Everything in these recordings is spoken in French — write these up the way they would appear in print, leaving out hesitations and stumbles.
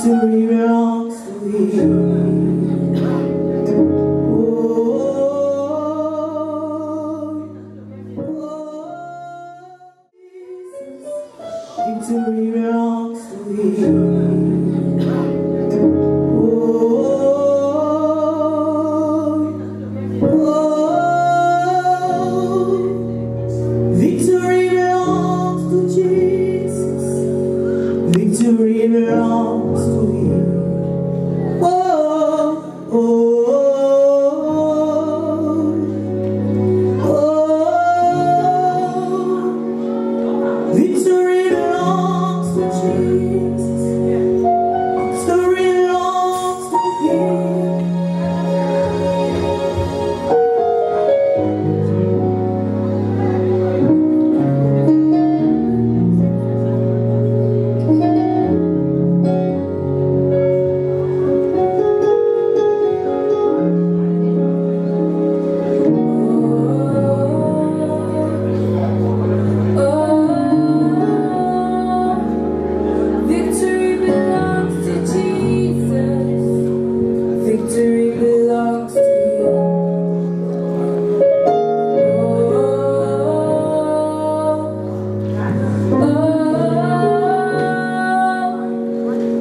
Victory belongs to Him. Victory belongs to Him. Victory belongs to Jesus. Victory belongs to Him. Oh, oh, oh, oh. Victory belongs to Jesus. Victory belongs to Him. Victory belongs to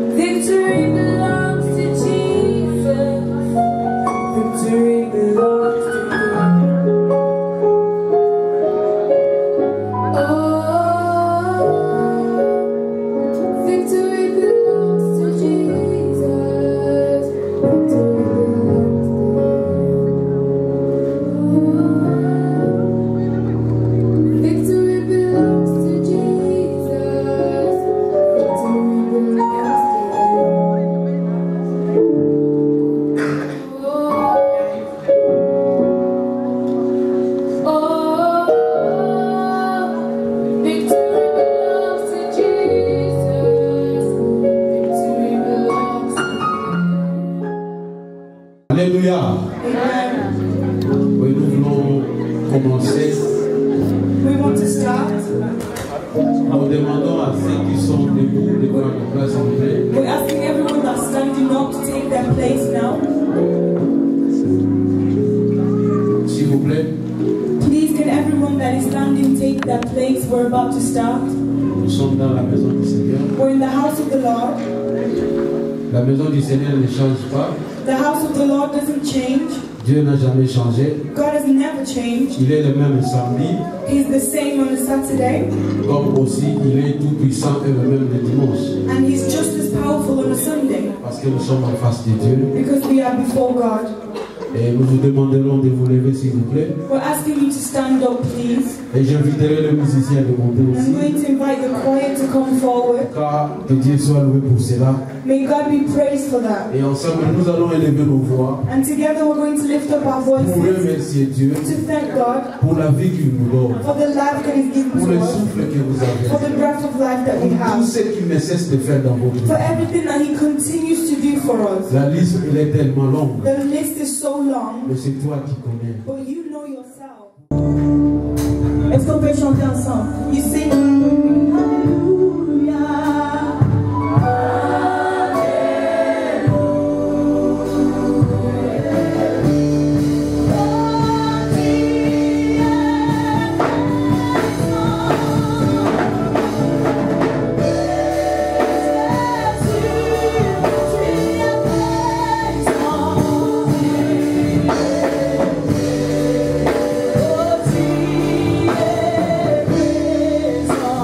Victory belongs to Jesus. Victory belongs to Him. Oh, victory belongs to Jesus. Victory belongs to Him. Victory belongs to Jesus. Victory belongs to Alléluia. Oui, nous voulons commencer. We want to start. Nous demandons à ceux qui sont debout de prendre place, s'il vous plaît. We're asking everyone that's standing up to take their place now. S'il vous plaît. Please, can everyone that is standing take their place? We're about to start. Nous sommes dans la maison du Seigneur. We're in the house of the Lord. La maison du Seigneur ne change pas. The house of the Lord doesn't change. Dieu n'a jamais changé. God has never changed. Il est le même samedi, He's the same on a Saturday, comme aussi il est tout puissant et le même le dimanche. and He's just as powerful on a Sunday, Parce que nous sommes en face de Dieu. because we are before God. Et nous vous demanderons de vous lever, s'il vous plaît. We're asking you to stand up, please. Et j'inviterai le musicien de monter I'm aussi. going to invite the choir to come forward. Car que Dieu soit loué pour cela. May God be praised for that. Et ensemble, nous allons élever nos voix And together we're going to lift up our pour voices remercier Dieu to thank God pour la vie qu'il nous donne, for the life that He's given pour to le us, souffle que vous for avez, the breath of life that we pour tout have, ce qu'il ne cesse de faire dans votre for vie. everything that He continues to do for us. La liste, elle est tellement longue, The list is so long, mais c'est toi qui connais. but you know yourself. Est-ce qu'on peut chanter ensemble? You sing Hallelujah. Oh,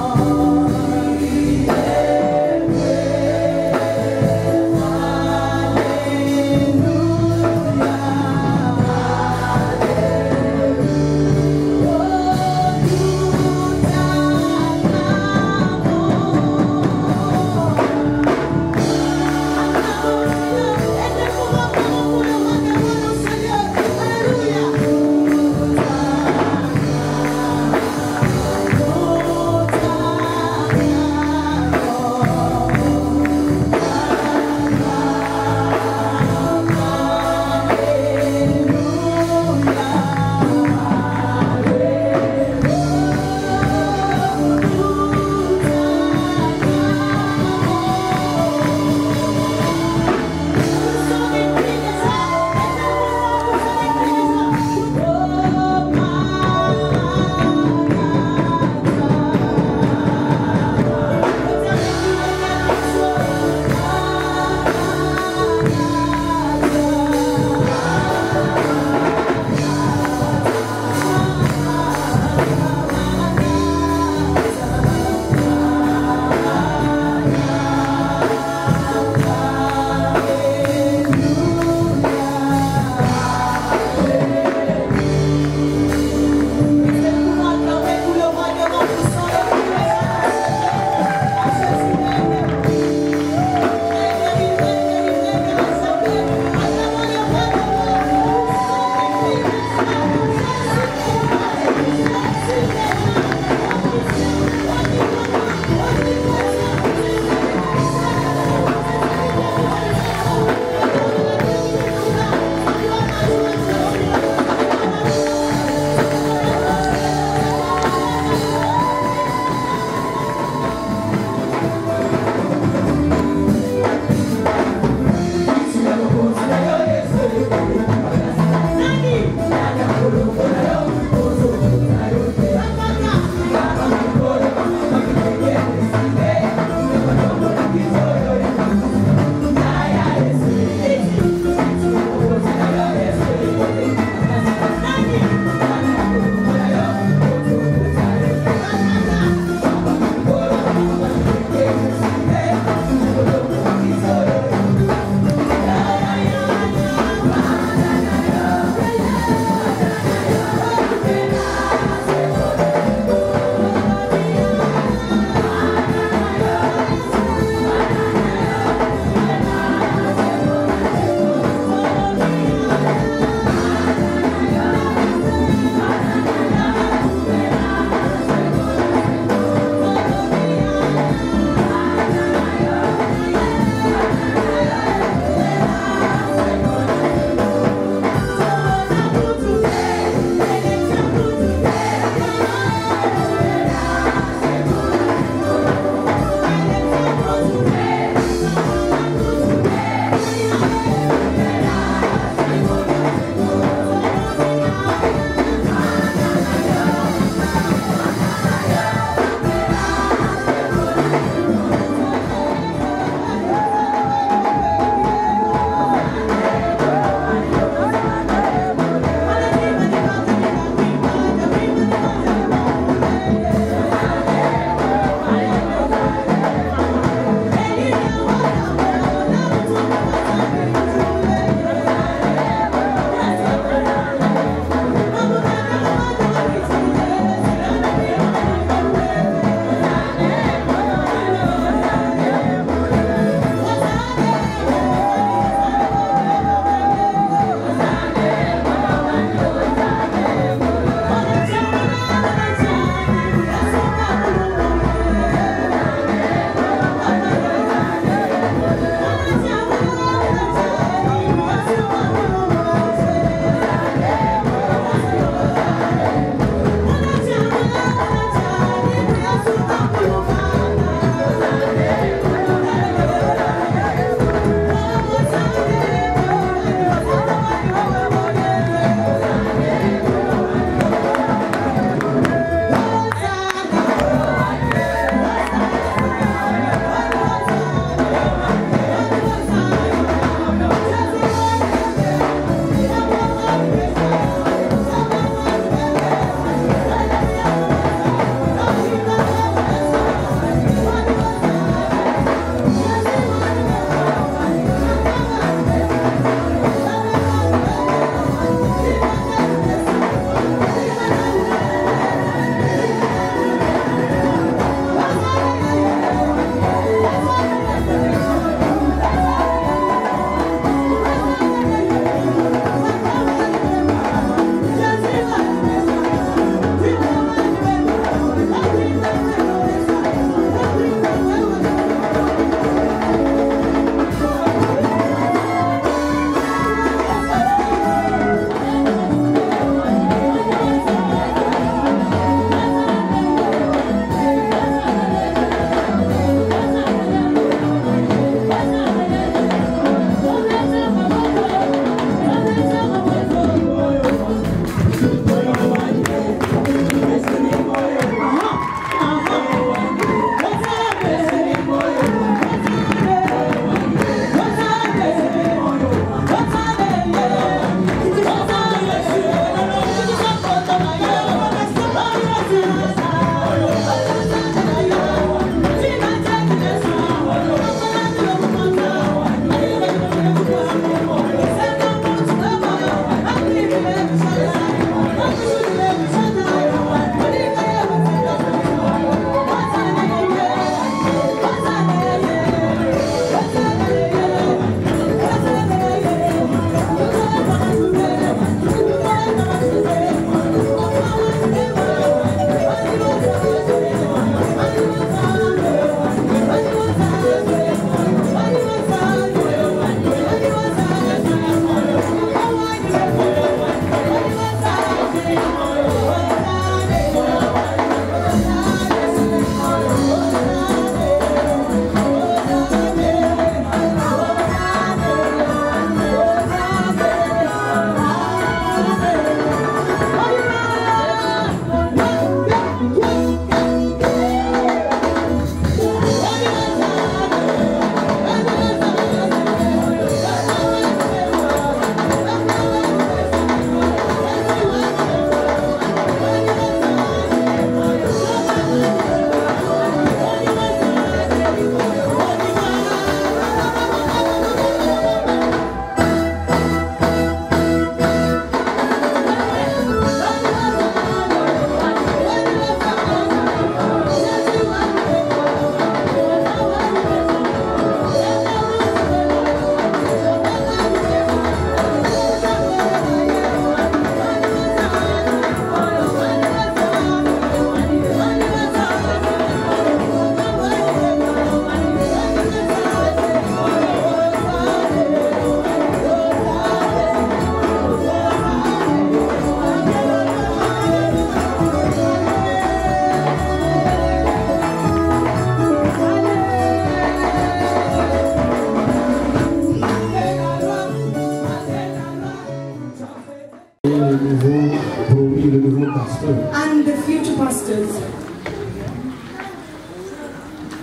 pastors.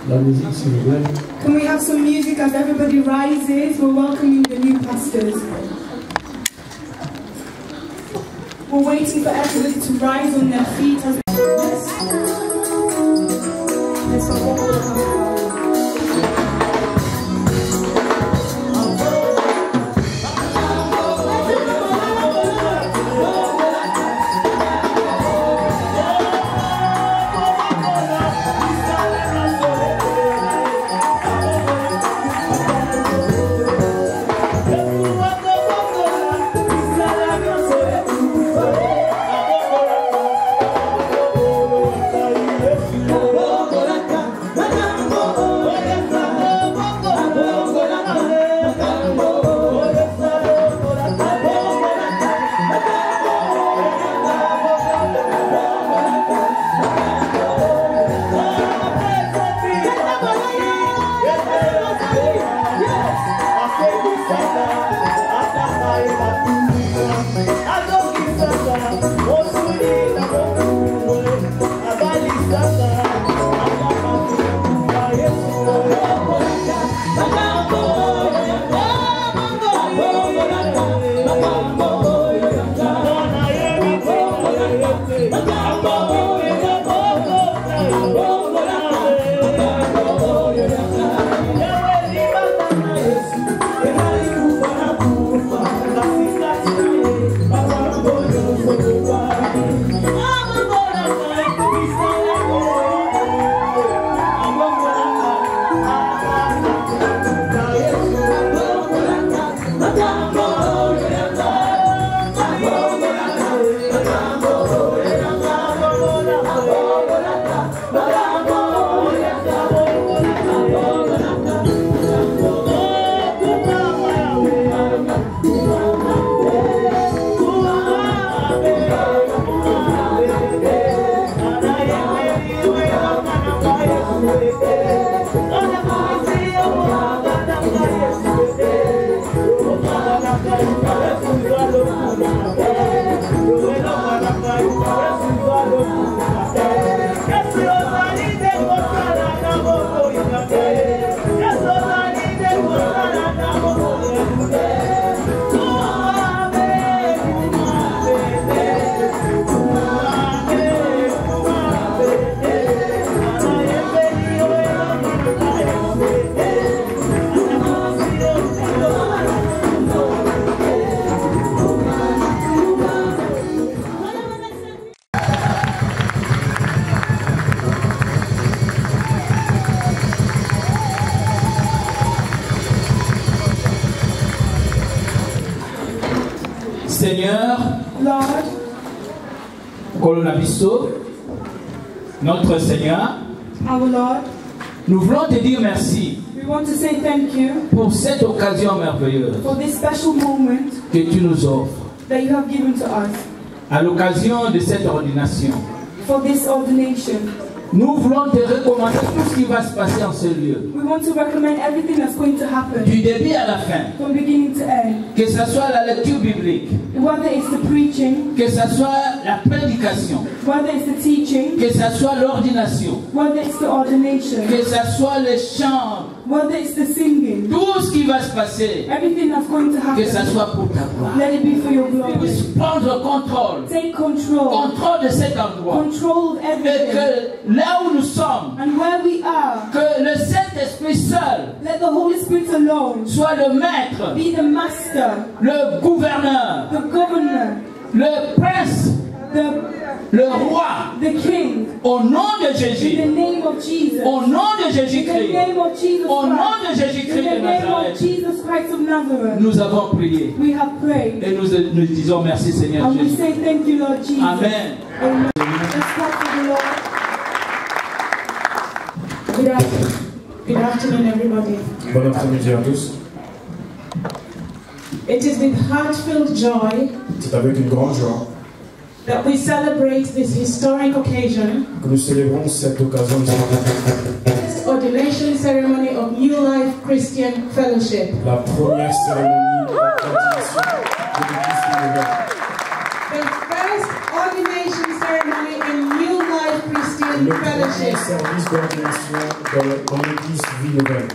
La musique, s'il vous plaît. Can we have some music as everybody rises? We're welcoming the new pastors. We're waiting for everybody to rise on their feet as Seigneur, Lord, Colonabiso, notre Seigneur, our Lord, nous voulons te dire merci we want to say thank you pour cette occasion merveilleuse for this special moment que tu nous offres that you have given to us, à l'occasion de cette ordination. for this ordination. Nous voulons te recommander tout ce qui va se passer en ce lieu, We want to recommend everything that's going to happen du début à la fin, from beginning to end, que ce soit la lecture biblique, whether it's the preaching, que ce soit la prédication, whether it's the teaching, que ce soit l'ordination, whether it's the ordination, que ce soit les chants, whether it's the singing, tout ce qui va se passer, everything that's going to que ce happen, soit pour ta gloire. let it be for your Tu glory. puisses prendre contrôle, Take control de cet endroit. of Et everything. que là où nous sommes, And where we are, que le Saint-Esprit seul let the Holy Spirit alone soit le maître, be the master, le gouverneur, the governor, le prince, le roi, the king, au nom de in the Jésus, name of Jesus. au nom de In the Jésus-Christ, name of Jesus au nom de Christ. Jésus-Christ In the de name of Nazareth, Jesus Christ of Nazareth. nous avons prié We have prayed. et nous disons merci Seigneur And we Jésus. say thank you, Lord Jesus. Amen. Amen. Let's clap for the Lord. Good afternoon, everybody. Bon après-midi à tous. It is with heartfelt joy C'est avec une grande joie that we celebrate this historic occasion, que nous célébrons cette occasion de this ordination ceremony of New Life Christian Fellowship. la première cérémonie d'ordination de l'Église Nouvelle. The first ordination ceremony in New Life Christian Christian Fellowship. service d'ordination dans l'église Vie Nouvelle.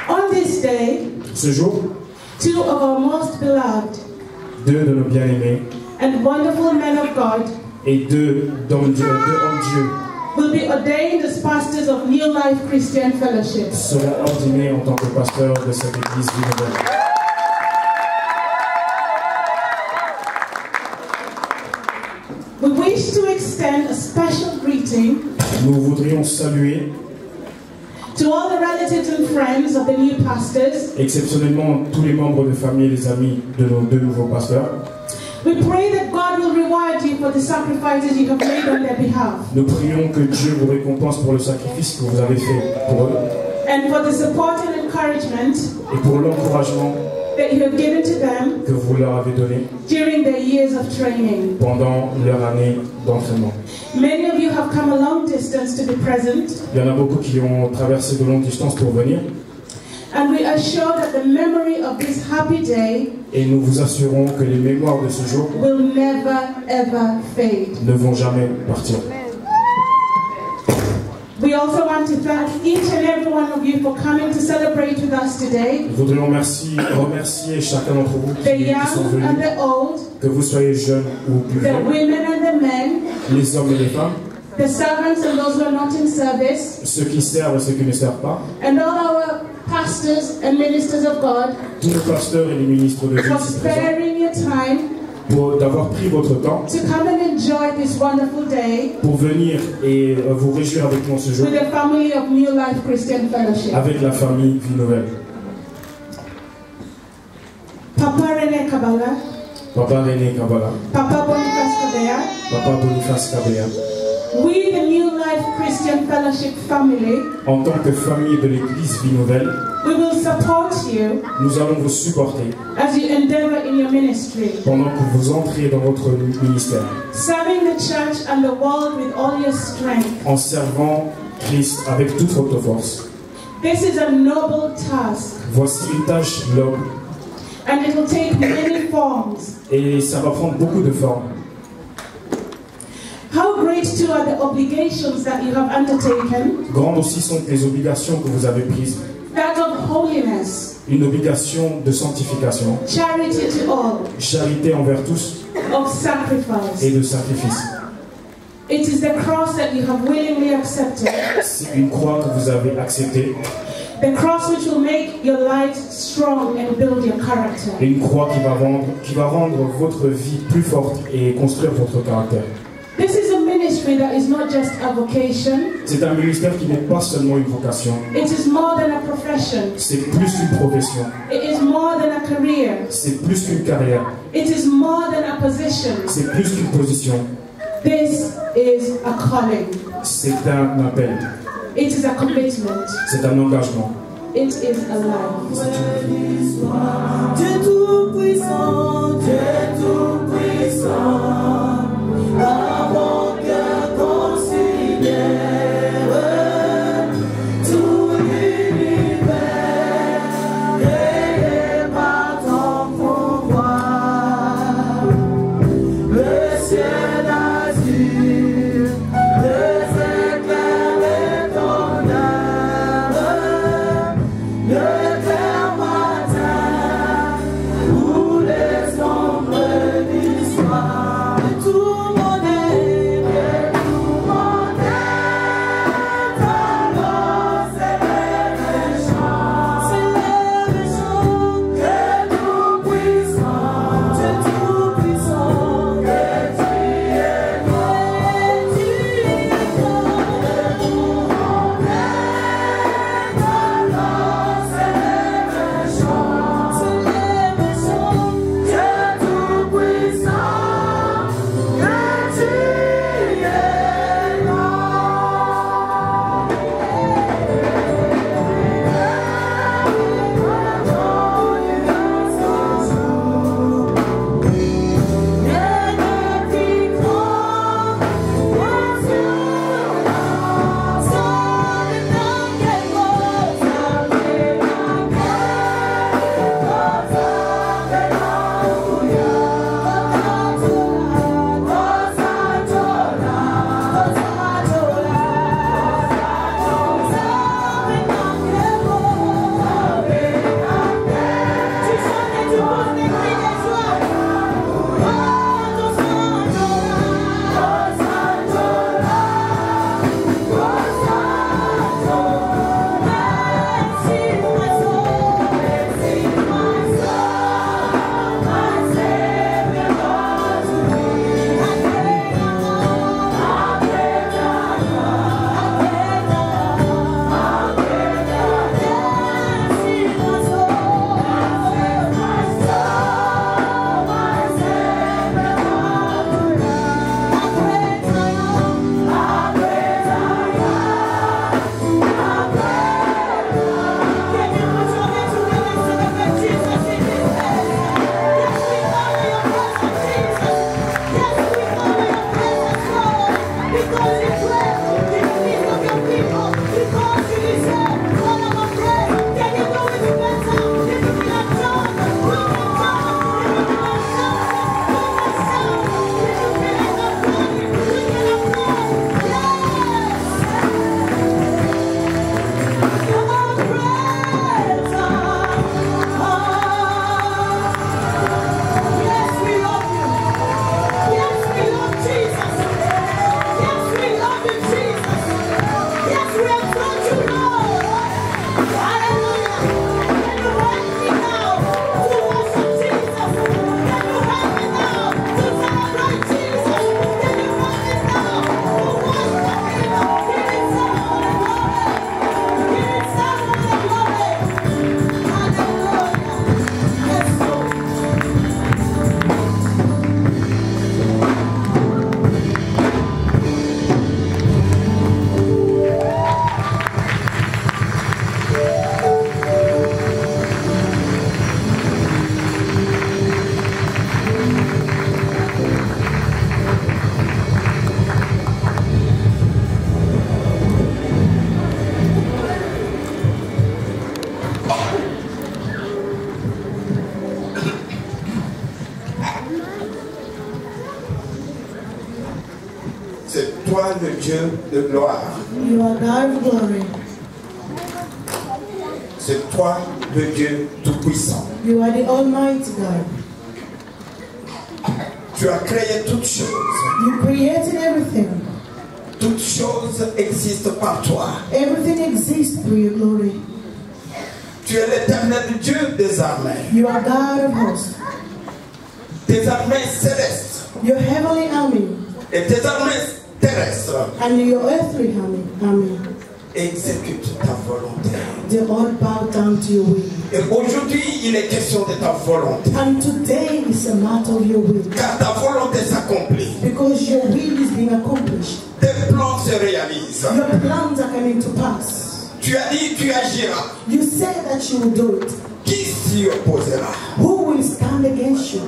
On this day, Ce jour, 2 of our most beloved 2 de nos bien-aimés and wonderful men of God et 2 hommes de Dieu will be ordained as pastors of New Life Christian Fellowship. seront ordonnés en tant que pasteurs de cette église Vie Nouvelle. We wish to extend a special greeting Nous voudrions saluer to all the relatives and friends of the new pastors. exceptionnellement tous les membres de famille et les amis de nos 2 nouveaux pasteurs. We pray that God will reward you for the sacrifices you have made on their behalf Nous prions que Dieu vous récompense pour le sacrifice que vous avez fait pour eux and for the support and encouragement et pour l'encouragement that you have given to them que vous leur avez donné during their years of training. pendant leur année d'entraînement. Many of you have come a long distance to be present, Il y en a beaucoup qui ont traversé de longues distances pour venir and we are sure that the memory of this happy day et nous vous assurons que les mémoires de ce jour will never ever fade. ne vont jamais partir. We also want to thank each and every one of you for coming to celebrate with us today, Nous voudrions remercier chacun d'entre vous the qui sont young venus, and the old, que vous soyez jeunes ou plus the vieux, women and the men, les hommes et les femmes, the servants and those who are not in service, ceux qui servent et ceux qui ne servent pas, and all our pastors and ministers of God tous nos pasteurs et les ministres de Dieu for ici présents, sparing your time d'avoir pris votre temps to come and enjoy this wonderful day pour venir et vous réjouir avec nous ce jour, with the family of New Life Christian Fellowship. avec la famille Vie Nouvelle. Papa René Kabala, Papa René Kabala, Papa Boniface Kabea, Papa Boniface Kabea, we the New Life Christian Fellowship family, en tant que famille de l'église Vie Nouvelle, we will support you nous allons vous supporter as you endeavor in your ministry, pendant que vous entrez dans votre ministère, serving the church and the world with all your strength. en servant Christ avec toute votre force. This is a noble task, Voici une tâche noble and it will take many forms. et ça va prendre beaucoup de formes. How great too are the obligations that you have undertaken, Grandes aussi sont les obligations que vous avez prises. that of holiness, Une obligation de sanctification, charity to all, charité envers tous of sacrifice. et de sacrifice. It is the cross that you have willingly accepted, C'est une croix que vous avez acceptée, the cross which will make your life strong and build your character. et une croix qui va rendre votre vie plus forte et construire votre caractère. This is a ministry that is not just a vocation, C'est un ministère qui n'est pas seulement une vocation, it is more than a profession, c'est plus qu'une profession, it is more than a career, c'est plus qu'une carrière, it is more than a position. c'est plus qu'une position, This is a calling, c'est un appel, it is a commitment, c'est un engagement. it is a life. Dieu tout-puissant, Dieu tout-puissant, avant que considère tout l'univers et par ton pouvoir, le ciel azur, les éclairs et ton âme, le clair matin, où les ombres du soir. Dieu de gloire. You are God of glory. C'est toi le Dieu tout-puissant. You are the Almighty God. Tu as créé toutes choses. You created everything. Toutes choses existent par toi. Everything exists through your glory. Tu es l'éternel Dieu des armées. You are God of hosts. Tes armées célestes Your heavenly army et tes armées terrestres and your earthly army. exécutent ta volonté. They all bow down to your will. Et aujourd'hui, il est question de ta volonté. And today is a matter of your will. Car ta volonté s'accomplit. Because your will is being accomplished. Tes plans se réalisent. Your plans are coming to pass. Tu as dit, tu agiras. You say that you will do it. Qui s'y opposera? Who will stand against you?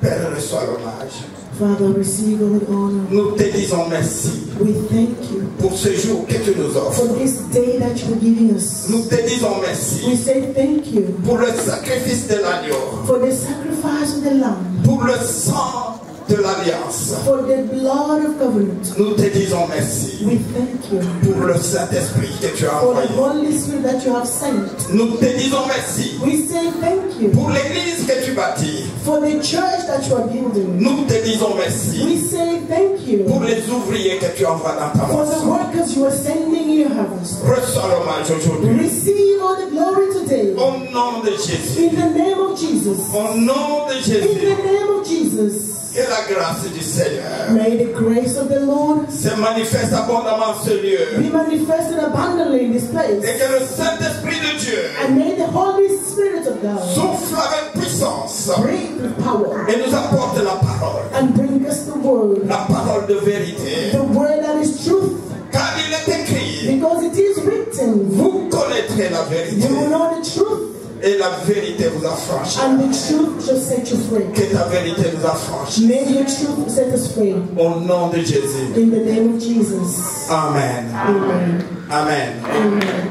Père, reçois l'hommage. Father, receive all the honor. Nous te disons merci We thank you pour ce jour que tu nous for offres. this day that you are giving us. Nous te disons We merci say thank you pour le sacrifice de l'agneau, for the sacrifice of the Lamb, pour le sang de l'alliance. for the blood of covenant. Nous te disons merci We thank you pour le Saint-Esprit que tu as for the envoyé. Holy Spirit that you have sent. Nous te disons merci We say thank you pour l'église que tu bâtis. for the church that you are building. Nous te disons merci We say thank you pour les ouvriers que tu envoies dans ta for the maison. workers you are sending in your harvest. Reçois l'hommage aujourd'hui. Receive all the glory today. Au nom de Jésus. In the name of Jesus. Au nom de In Jésus. the name of Jesus. Que la grâce du Seigneur May the grace of the Lord se manifeste abondamment en ce lieu. be manifested abundantly in this place. Et que le Saint-Esprit de Dieu And may the Holy Spirit of God souffle avec puissance breathe with power et nous apporte la parole. and bring us the word. La parole de vérité. The word that is truth. Car il est écrit, Because it is written. vous connaîtrez la vérité. You will know the truth. Et la vérité vous affranchit. And the truth shall set you free. Que ta vérité nous affranchit. May your truth set us free. Au nom de Jésus. In the name of Jesus. Amen. Amen. Amen. Amen.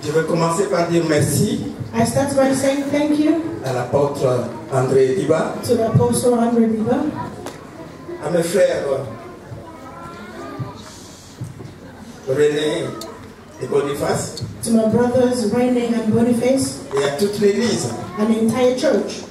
Je vais commencer par dire merci I start by saying thank you à l'apôtre André Diba, to the Apostle Andre Diba, à mes frères René et Boniface to my brothers Rene and Boniface, et à toute l'église and the entire church,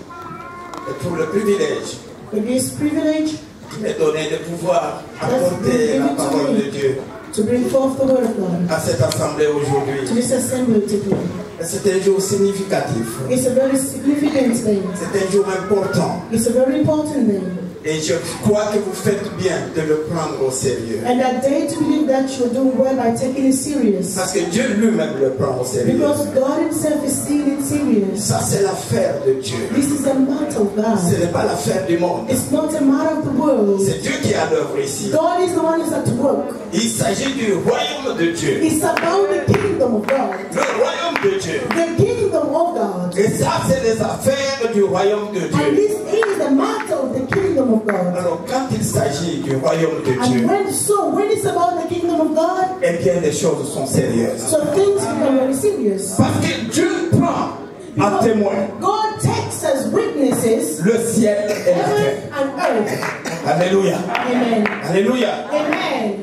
et pour le privilège for this privilege qui m'est donné de pouvoir apporter la parole de Dieu to bring forth the word of God à cette assemblée to aujourd'hui. this assembly today. C'est un jour significatif, It's a very significant thing. c'est un jour important It's a very important thing. et je crois que vous faites bien de le prendre au sérieux. And I dare to believe that you're doing well by taking it serious. Parce que Dieu lui-même le prend au sérieux. Because God Himself is seeing it serious. Ça, c'est l'affaire de Dieu. This is a matter of God. Ce n'est pas l'affaire du monde. It's not a matter of the world. C'est Dieu qui est à l'œuvre ici. God is the one who's at work. Il s'agit du royaume de Dieu. It's about the kingdom of God. Le royaume de Dieu. The kingdom of God. Et ça, c'est les affaires du royaume de And Dieu. this is the matter of the kingdom of God. Alors, quand il s'agit du royaume de And Dieu, when it's about the kingdom of God, eh bien, les choses sont sérieuses. so things become very serious. Parce que Dieu prend à témoin God takes as witnesses le ciel et la heaven terre. and earth. Alléluia. Amen. Alléluia. Amen.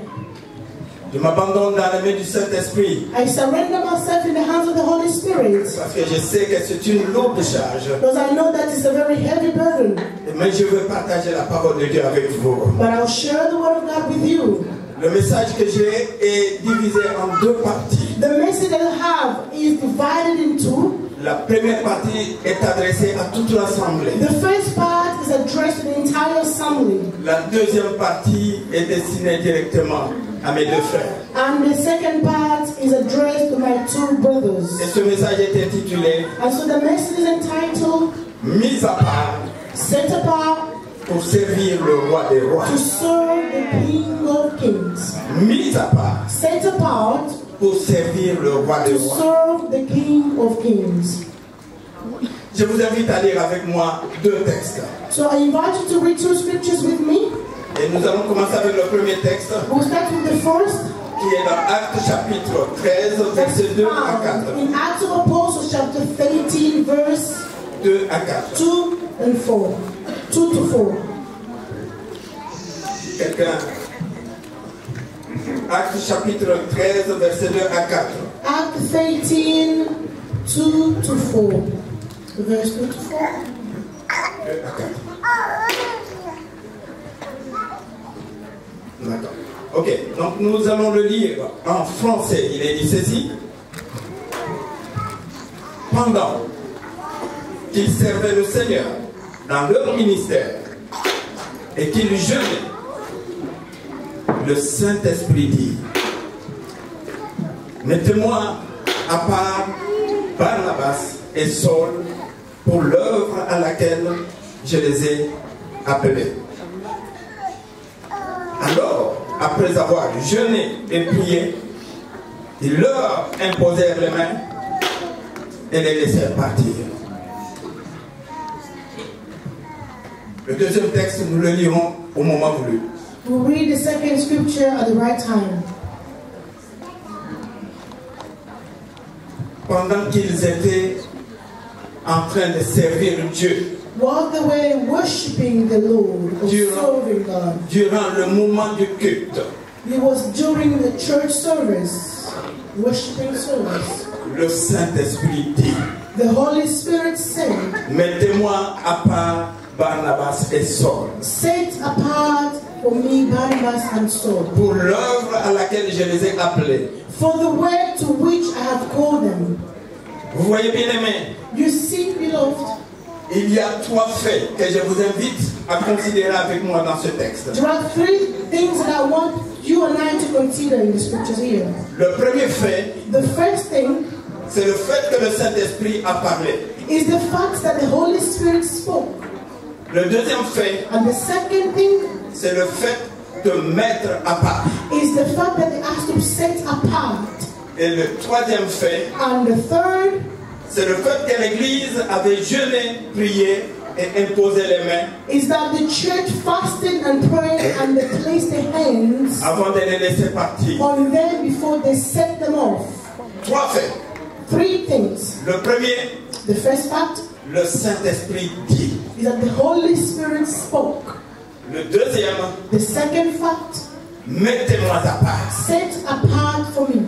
Je m'abandonne dans les mains du Saint-Esprit. I surrender myself in the hands of the Holy Spirit. Parce que je sais que c'est une lourde charge. Because I know that it's a very heavy burden. Mais je veux partager la parole de Dieu avec vous. But I'll share the word of God with you. Le message que j'ai est divisé en deux parties. The message that I have is divided in two. La première partie est adressée à toute l'assemblée. The first part is addressed to the entire assembly. La deuxième partie est destinée directement à mes deux frères. And the second part is addressed to my two brothers. Et ce message est intitulé And so the message is entitled, Mise à part Set Apart pour servir le roi des rois. to serve the King of Kings. Mise à part Set apart pour servir le roi des to rois. serve the King of Kings. Je vous invite à lire avec moi deux textes. So I invite you to read two scriptures with me. Et nous allons commencer avec le premier texte We'll start with the first. qui est dans Actes chapitre 13, That's versets 2 à found 4. in Acts of Apostles chapter 13 verse 2 à 4. 2 and 4. 2 to 4. Quelqu'un? Acte chapitre 13, verset 2 à 4. Act 13, 2 to 4. Verse 2 to 4. 2 à 4. D'accord. Ok, donc nous allons le lire en français. Il est dit ceci. Pendant qu'ils servaient le Seigneur dans leur ministère et qu'ils jeûnaient, le Saint-Esprit dit: mettez-moi à part Barnabas et Saul pour l'œuvre à laquelle je les ai appelés. Alors, après avoir jeûné et prié, ils leur imposèrent les mains et les laissèrent partir. Le deuxième texte, nous le lirons au moment voulu. We'll read the second scripture at the right time. Pendant qu'ils étaient en train de servir Dieu, While they were worshiping the Lord, or serving God, durant le moment du culte, it was during the church service, worshiping service. le Saint-Esprit dit: The Holy Spirit said, mettez-moi à part Barnabas et Saul set apart for me Barnabas and Saul, pour l'œuvre à laquelle je les ai appelés. for the work to which I have called them. Vous voyez bien aimés, You see, beloved, il y a 3 faits que je vous invite à considérer avec moi dans ce texte. there are 3 things that I want you and I to consider in the scriptures here. Le premier fait, The first thing c'est le fait que le Saint-Esprit a parlé. is the fact that the Holy Spirit spoke. Le deuxième fait, And the second thing c'est le fait de mettre à part. is the fact that they asked to set apart. Et le troisième fait, And the third c'est le fait que l'Église avait jeûné, prié et imposé les mains is that the church fasted and prayed and they placed their hands avant de les laisser partir. on them before they set them off. 3 faits. 3 things. Le premier, The first fact le Saint-Esprit dit. is that the Holy Spirit spoke. Le deuxième, The second fact, mettez-moi à part. set apart for me.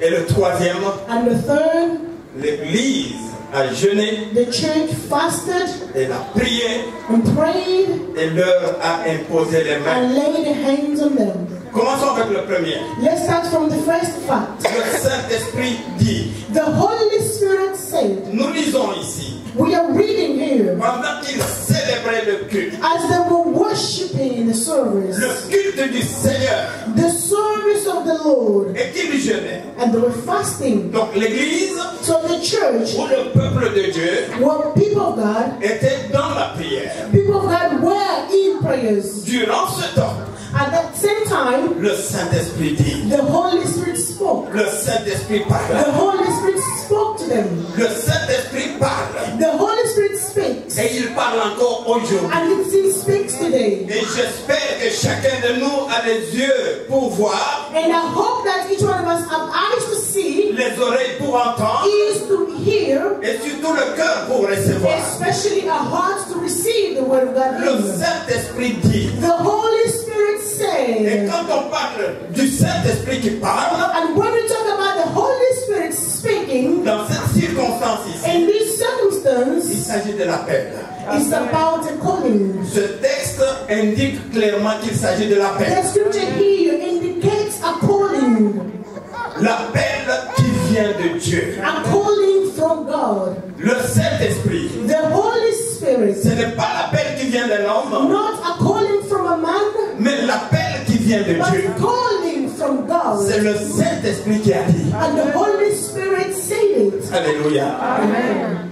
Et le troisième, And the third, l'Église a jeûné, the church fasted elle a prié and prayed et leur a imposé les mains. and laid their hands on them. Commençons avec le premier. Let's start from the first fact. Le Saint-Esprit dit. The Holy Spirit said, Nous lisons ici. we are reading here, Pendant qu'ils célébraient le culte, as they were worshiping in the service, le culte du Seigneur, the service of the Lord, et qu'ils jeûnaient. and they were fasting. Donc l'Église, So the church, ou le peuple de Dieu, were people of God, était dans la prière. people of God were in prayers. Durant ce temps, At that same time, le Saint-Esprit dit. the Holy Spirit spoke. Le Saint-Esprit The parle. Holy Spirit spoke to them. Le Saint-Esprit parle. The Holy Spirit speaks. Et il parle encore aujourd'hui. And it still speaks today. Et j'espère que chacun de nous a les yeux pour voir, And I hope that each one of us have eyes to see, les oreilles pour entendre, ears to hear, et surtout le cœur pour recevoir. especially our hearts to receive the word of God. Le Saint-Esprit dit. The Holy Spirit Et said, quand on parle du Saint-Esprit qui parle, and when we talk about the Holy Spirit speaking, dans cette circonstance ici, in this il circumstance, s'agit de l'appel. it's about a calling. Ce texte indique clairement qu'il s'agit de l'appel. The scripture here indicates a calling, L'appel qui vient de Dieu. a calling from God. Le Saint-Esprit, The Holy Spirit, ce n'est pas l'appel qui vient d'un homme, not a calling from a man, mais l'appel qui vient de but Dieu. calling from God. C'est le Saint-Esprit qui a dit. And the Holy Spirit said it. Alléluia. Amen.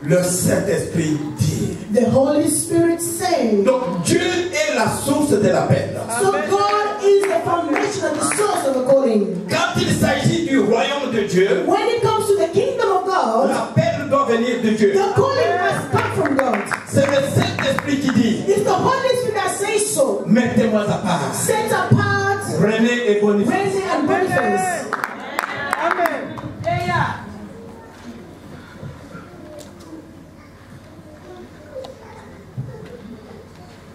Le Saint-Esprit dit. The Holy Spirit said. Donc Dieu est la source de l'appel. So God is the foundation and the source of the calling. Quand il s'agit du royaume de Dieu, When it comes to the kingdom of God, l'appel doit venir de Dieu. the calling must come from God. C'est le Saint-Esprit qui dit. It's the Holy Spirit that says so. Mettez-moi à part. Set apart, René et Boniface. Renzi and Boniface.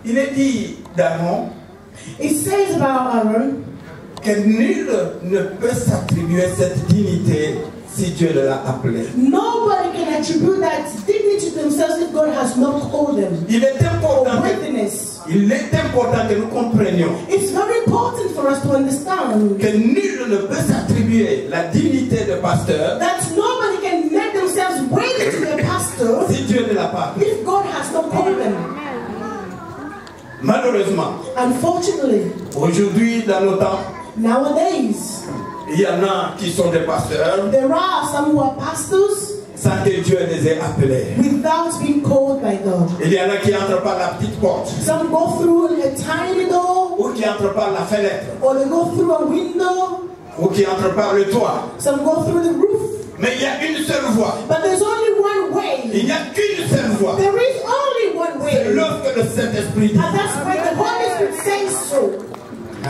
il est dit d'Aaron It says about Aaron que nul ne peut s'attribuer cette dignité si Dieu ne l'a appelé. nobody can attribute that dignity to themselves if God has not called them. Il est important que nous comprenions It's very important for us to understand que nul ne peut s'attribuer la dignité de pasteur that nobody can make themselves worthy to be a pastor si Dieu ne l'a pas appelé. if God has not called them. Malheureusement, Unfortunately, aujourd'hui dans nos temps, nowadays, il y en a qui sont des pasteurs there are some who are pastors sans que Dieu les ait appelés. without being called by God. Il y en a qui entrent par la petite porte Some go through a tiny door, ou qui entrent par la fenêtre or they go through a window, ou qui entrent par le toit. some go through the roof. Mais il y a une seule voie. But there's only one way. Il n'y a qu'une seule voie. There is only one C'est way. lorsque le Saint-Esprit dit. And that's why the Holy Spirit says so.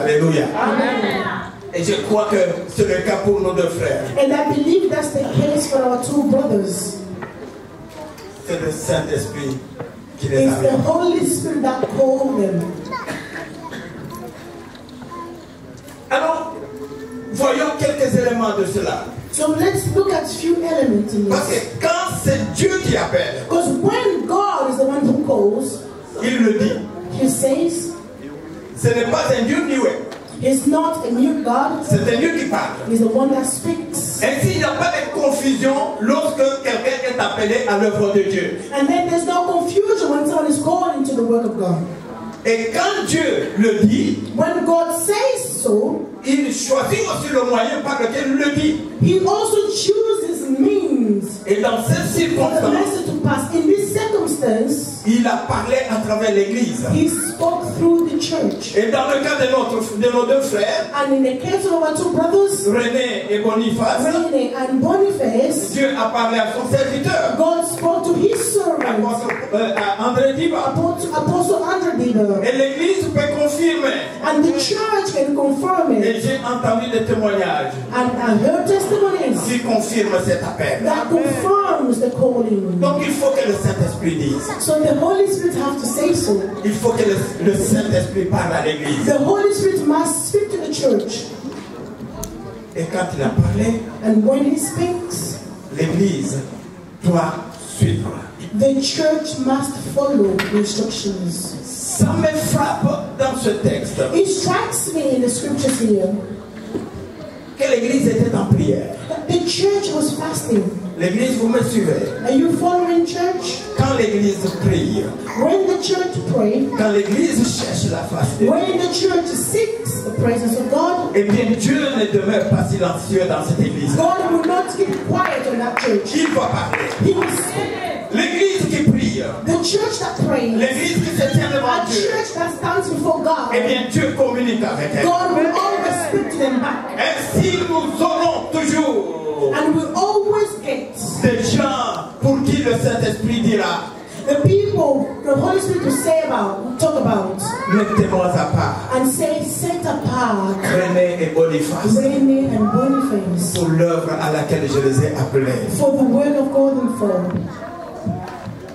Alléluia. Et je crois que c'est le cas pour nos deux frères. And I believe that's the case for our two brothers. C'est le Saint-Esprit qui les It's the a mis. Holy Spirit that called them. Alors, voyons quelques éléments de cela. So let's look at a few elements in Parce this. que quand c'est Dieu qui appelle, Because when God is the one who calls, il le dit. He says, Ce n'est pas un Dieu muet, He's not a mute God, c'est un Dieu qui parle. He's the one that speaks. Ainsi, il n'y a pas de confusion lorsque quelqu'un est appelé à l'œuvre de Dieu. And then there's no confusion when someone is called into the work of God. Et quand Dieu le dit, When God says so, il choisit aussi le moyen par lequel il le dit. He also chooses means Et dans cette for the circonstance, message to pass. In this circumstance, il a parlé à travers l'Église. He spoke through the church. Et dans le cas de nos deux frères, And in the case of our two brothers, René et Boniface, Rene and Boniface, Dieu a parlé à son serviteur, God spoke to His servant, à André Diba. Apostle Andrew Deaver. Et l'Église peut confirmer. And the church can confirm Et it. j'ai entendu des témoignages And I heard testimonies qui confirment cet appel. that confirms the calling. Donc il faut que le Saint-Esprit dise. So the Holy Spirit have to say so. Il faut que le Saint-Esprit parle à l'Église. The Holy Spirit must speak to the church. Et quand il a parlé, And when He speaks, l'Église doit suivre. the church must follow the instructions. Ça me frappe dans ce texte It strikes me in the scriptures here que l'Église était en prière. that the church was fasting. L'Église, vous me suivez? Are you following church? Quand l'Église prie, When the church pray, quand l'Église cherche la face de Dieu, when the church seeks the presence of God, eh bien Dieu ne demeure pas silencieux dans cette Église. God will not keep quiet on that church. Il va parler. He will speak. L'Église qui prie, The church that prays, l'Église qui se tient devant a Dieu, church that stands before God, eh bien Dieu communique avec elle. God will always speak to them back. Ainsi nous aurons toujours And we always get des gens pour qui le Saint-Esprit dira, the people the Holy Spirit will say about, will talk about, mettez-moi à part and say, set apart René et Boniface Rene and Boniface pour l'œuvre à laquelle je les ai appelés. for the work of God and for.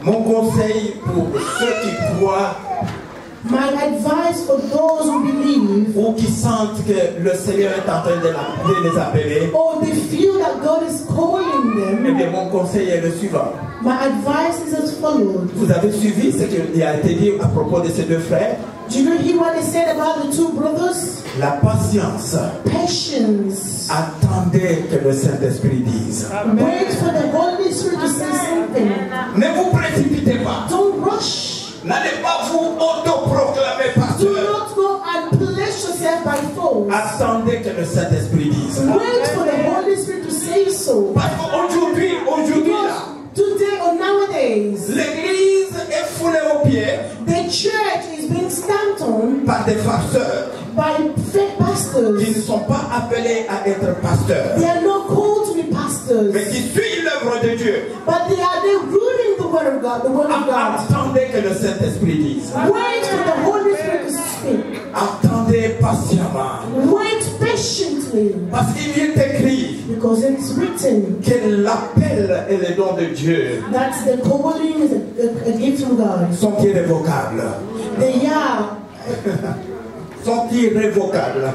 Mon conseil pour ceux qui croient My advice for those who believe ou qui sentent que le Seigneur est en train de les appeler, or they feel that God is calling eh them, bien mon conseil est le suivant. my advice is as follows. Vous avez suivi ce qui a été dit à propos de ces deux frères? Do you hear what they said about the two brothers? La patience. Patience. Attendez que le Saint-Esprit dise. Wait for the Holy Spirit to say something. Ne vous précipitez pas. Don't rush. N'allez pas vous autoproclamer Do pasteur. not go and place yourself by force. Attendez que le Saint-Esprit dise. Wait for the Holy Spirit to say so. Parce qu'aujourd'hui, là, Today or nowadays, l'Église est foulée aux pieds the church is being stamped on par des pasteurs by fake pastors. qui ne sont pas appelés à être pasteurs, They are not called to be pastors, mais qui suivent l'œuvre de Dieu. but they are rooting the word of God, the word of God. Attendez que le Saint-Esprit dise. Wait for the Holy Spirit to speak. Attendez patiemment. Wait patiently, Parce qu'il y est écrit because it's written que l'appel et le don de Dieu that the calling is a gift from God. sont irrévocables. The yeah sont irrévocables.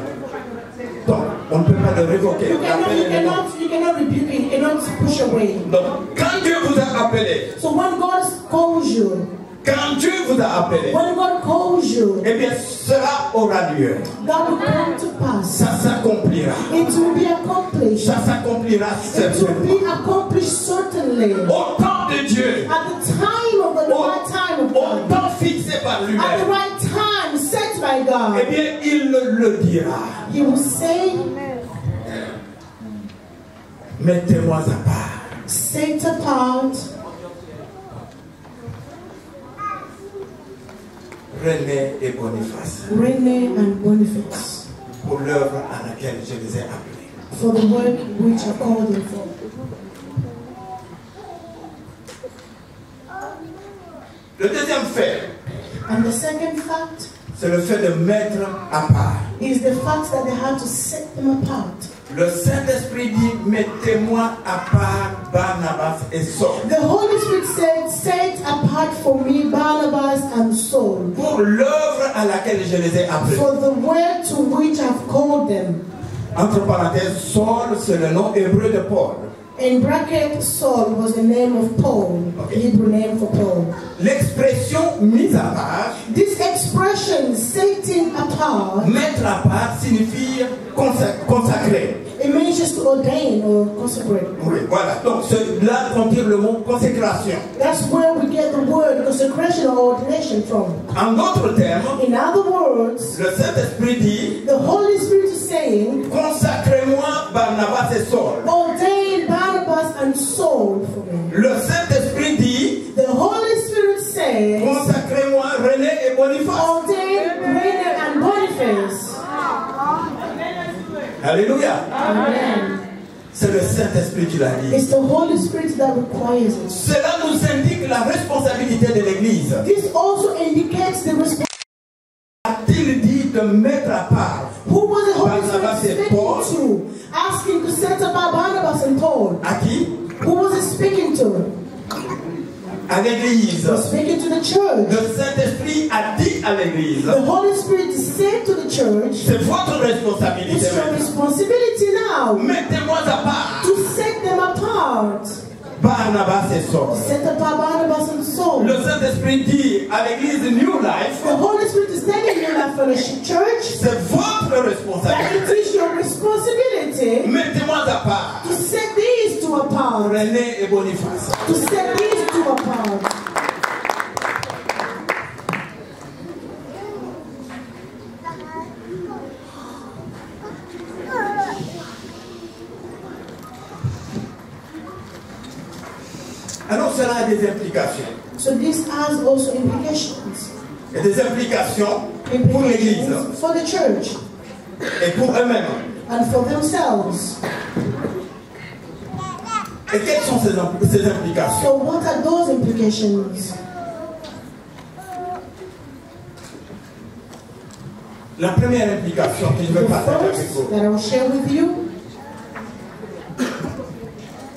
Donc, on ne peut pas le révoquer. you cannot rebuke it, you cannot push away. Donc, quand Dieu vous a appelé, So when God calls you, quand Dieu vous a appelé, when God calls you, eh bien, cela aura lieu. that will come to pass. Ça s'accomplira. It will be accomplished. Ça s'accomplira It will certainement. be accomplished certainly. Au temps de Dieu, At the time of the right time of au God. temps fixé par At the lui-même, right time set by God. eh bien, il le dira. He will say, Mettez-moi à part. set apart René et Boniface René and Boniface pour l'œuvre à laquelle je les ai appelés. for the work which I called them for. Le deuxième fait, And the second fact c'est le fait de mettre à part. is the fact that they had to set them apart. Le Saint-Esprit dit, mettez-moi à part Barnabas et Saul The Holy Spirit said, set apart for me Barnabas and Saul pour l'œuvre à laquelle je les ai appelés. for the work to which I've called them. Entre parenthèses, Saul, c'est le nom hébreu de Paul. In bracket, Saul was the name of Paul, the Hebrew name for Paul. L'expression mise à part, This expression, setting apart, mettre à part signifie consacrer. it means just to ordain or consecrate. Oui, voilà. Donc, c'est là qu'on tire le mot consécration. That's where we get the word consecration or ordination from. En d'autres termes, In other words, le Saint-Esprit dit, the Holy Spirit is saying, consacrez-moi Barnabas et Saul. ordain Barnabas and Saul for me. Le Saint-Esprit dit, The Holy Spirit says, consacrez-moi René et Boniface. ordain René and Boniface. Alléluia. Amen. C'est le Saint-Esprit qui l'a dit. It's the Holy Spirit that requires it. Cela nous indique la responsabilité de l'Église. This also indicates the responsibility. A-t-il dit de mettre à part Who was the Holy Barnabas Spirit et Paul? speaking to? Asking to set apart Barnabas and Paul. À qui? Who was he speaking to? À l'Église. He was speaking to the church. Le Saint-Esprit a dit à l'Église, The Holy Spirit said to the church, c'est votre responsabilité it's your maintenant. responsibility now Mettez-moi à part to set them apart. Barnabas et Saul. Set apart Barnabas and Saul. Le Saint-Esprit dit à l'Église New Life, The Holy Spirit is telling you that Fellowship Church, c'est votre that responsabilité. it is your responsibility Mettez-moi à part to set these two apart. René et Boniface. To set these two apart. Alors cela a des implications. So this has also implications. Et des implications pour l'Église For the church et pour eux-mêmes. and for themselves. Et quelles sont ces implications? So what are those implications? La première implication que je The veux partager avec first vous, that I will share with you,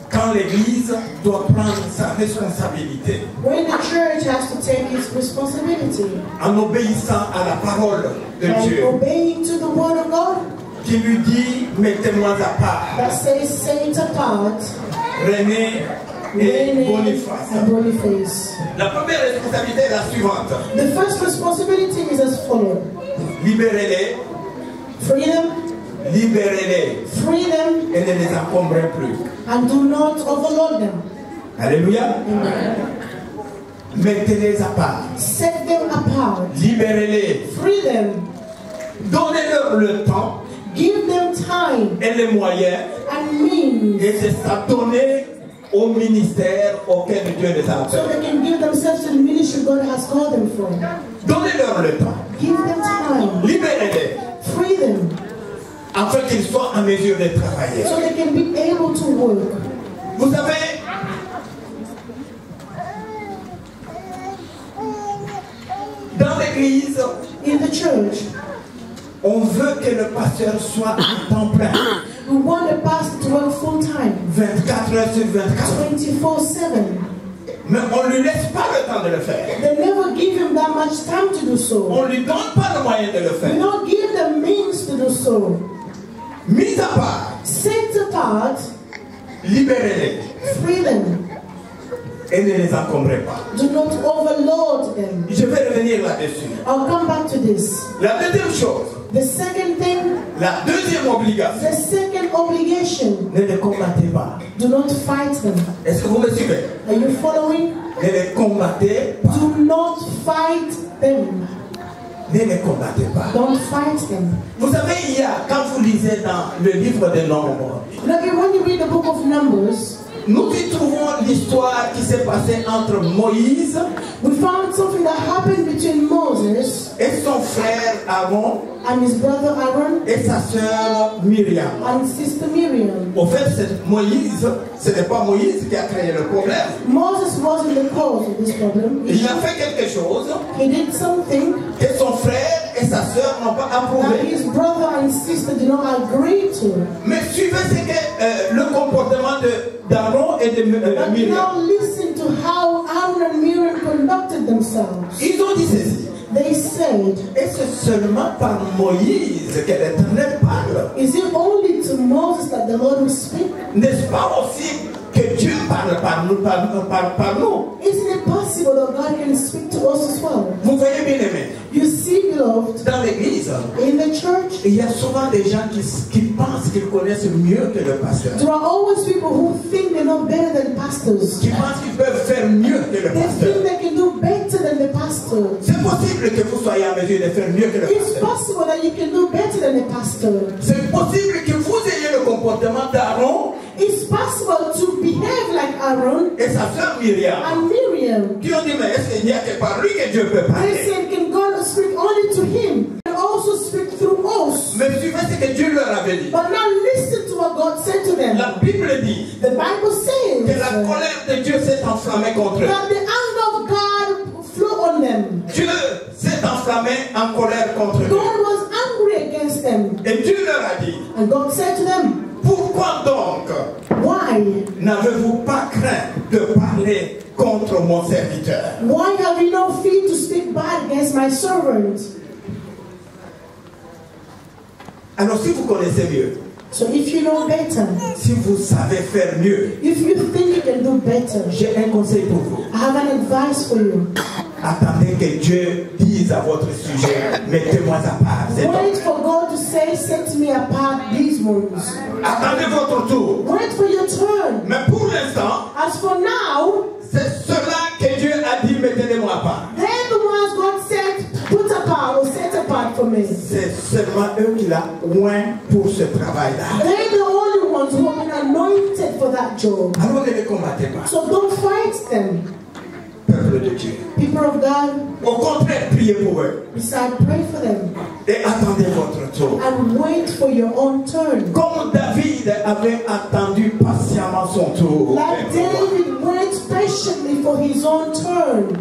quand l'Église doit prendre sa responsabilité when the church has to take its responsibility en obéissant à la parole de by Dieu obeying to the word of God qui lui dit mettez-moi à part that says set apart René et René Boniface. and Boniface. La première responsabilité est la suivante. The first responsibility is as follows. Libérez-les, Free them, libérez-les free them, et ne les encombrez plus. and do not overload them. Alléluia. Amen. Mettez-les à part. Set them apart. Libérez-les. Free them. Donnez-leur le temps Give them time et les moyens and means et de s'adonner au ministère auquel Dieu les a so appelés. they can give themselves to the ministry God has called them for. Donnez-leur le temps. Give them time. Libérez-les Free them afin qu'ils soient en mesure de travailler. so they can be able to work. Vous savez, dans l'église, In the church, on veut que le pasteur soit à temps plein, we want the pastor to work full time, 24 heures sur 24. 24/7. Mais on ne lui laisse pas le temps de le faire. They never give him that much time to do so. On ne lui donne pas le moyen de le They faire. don't give them means to do so. Mis à part, Set apart, libérez-les free them. et ne les encombrez pas. Do not overload them. Je vais revenir là-dessus. I'll come back to this. La deuxième chose, The second thing, la deuxième obligation, the second obligation, ne les combattez pas. do not fight them. Est-ce que vous me suivez? Are you following? Ne les combattez pas. Do not fight them. Ne les combattez pas. Don't fight them. Vous savez, il y a, quand vous lisez dans le livre des Nombres, Now, when you read the book of Numbers, nous y trouvons l'histoire qui s'est passée entre Moïse we found something that happened between Moses et son frère Aaron and his brother Aaron et sa sœur Myriam. and sister Miriam. Au fait, Moïse, ce n'est pas Moïse qui a créé le problème. Moses wasn't the cause of this problem. Il a fait quelque chose He did something que son frère et sa sœur n'ont pas that approuvé. his brother and sister did not agree to. Mais suivez ce que le comportement d'Aaron et de But Myriam. now listen to how Aaron and Miriam conducted themselves. Ils ont dit ceci. They said, Et c'est seulement par Moïse que l'Éternel parle. is it only to Moses that the Lord will speak? N'est-ce pas aussi que Dieu parle par nous, par nous? Isn't it possible that God can speak to us as well? Vous voyez bien aimé, You see, beloved, dans l'église, in the church, il y a souvent des gens qui pensent qu'ils connaissent mieux que le pasteur. there are always people who think they know better than pastors. Qui pensent qu'ils peuvent faire mieux que le They pasteur. think they can do better than the pastor. C'est possible que vous soyez en mesure de faire mieux que le It's pasteur. possible that you can do better than the pastor. C'est possible que vous ayez le comportement d'Aaron It's possible to behave like Aaron et sa sœur Myriam. and Miriam. Qui ont dit, mais est-ce qu'il n'y a que par lui que Dieu peut They parler? said, can God speak only to him and also speak through us? Mais suivez ce que Dieu leur avait dit. But now listen to what God said to them. La Bible dit The Bible que la says colère de Dieu s'est enflammée contre eux. that the anger of God flew on them. Dieu s'est enflammé en colère contre God eux. was angry against them. Et Dieu leur a dit, And God said to them, pourquoi donc why? n'avez-vous pas craint de parler contre mon serviteur? Why have you no fear to speak bad against my servant? Alors si vous connaissez mieux, So if you know better, si vous savez faire mieux, if you think you can do better, j'ai un conseil pour vous. I have an advice for you. Attendez que Dieu dise à votre sujet, mettez-moi à part cet homme. Wait for God to say, set me apart these ones. Attendez votre tour. Wait for your turn. Mais pour l'instant, As for now, c'est cela que Dieu a dit, mettez-moi à part. they're the ones God said, put apart or set apart for me. C'est seulement eux qui l'a oint pour ce travail-là. They're the only ones who have been anointed for that job. Alors ne les combattez pas, So don't fight them. peuple de Dieu. People of God, Au contraire, priez pour eux besides, pray for them et attendez votre tour. and wait for your own turn. Comme David avait attendu patiemment son tour. Like David wait patiently for his own turn.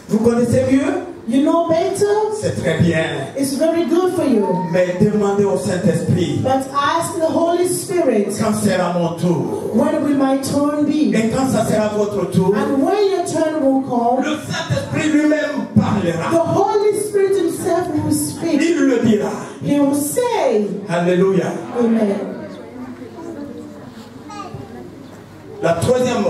Vous connaissez mieux? You know better? C'est très bien. It's very good for you. Mais demandez au Saint-Esprit, But ask the Holy Spirit, quand sera mon tour? when will my turn be? Et quand ça sera votre tour, And when your turn will come, le Saint-Esprit lui-même the parlera. Holy Spirit himself will speak. Il le dira. He will say, Alléluia. Amen. La troisième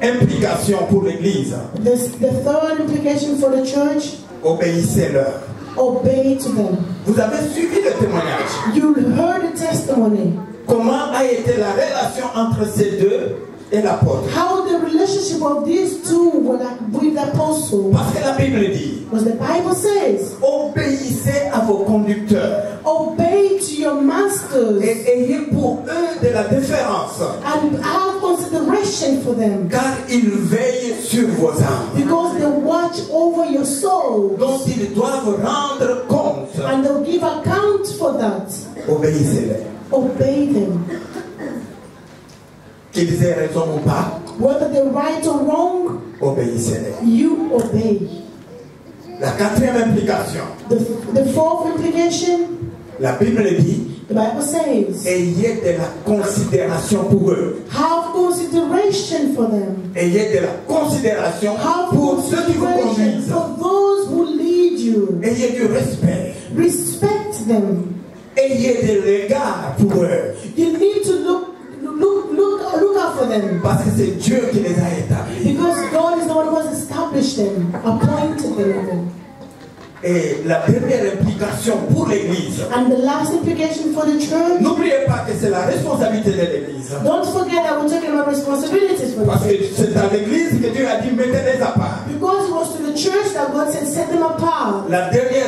implication pour l'Église, The third implication for the church, obéissez-leur. obey to them. Vous avez suivi le témoignage. You heard the testimony. Comment a été la relation entre ces deux et l'apôtre? How the relationship of these two were like with the apostle. Parce que la Bible dit, Because the Bible says, obéissez à vos conducteurs obey to your masters et ayez pour eux de la déférence, and have consideration for them. car ils veillent sur vos âmes, Because they watch over your soul dont ils doivent rendre compte. and they'll give account for that. Obéissez-les. Obey them. Qu'ils aient raison ou pas, Whether they're right or wrong, obéissez-les. you obey. La quatrième implication, The fourth implication, la Bible dit, The Bible says, ayez de la considération pour eux. have consideration for them. Ayez de la considération Have pour ceux qui vous consideration conduisent. for those who lead you. Ayez du respect. Respect them. Ayez de l'égard pour eux. You need to look out for them. Parce que c'est Dieu qui les a établis. Because God is the one who has established them, appointed them even. Et la dernière implication pour l'Église. And the last implication for the church, N'oubliez pas que c'est la responsabilité de l'Église. don't forget that we're talking about responsibilities for Parce the que church. c'est à l'Église que Dieu a dit mettez-les à part. Because it was to the church that God said set them apart. La dernière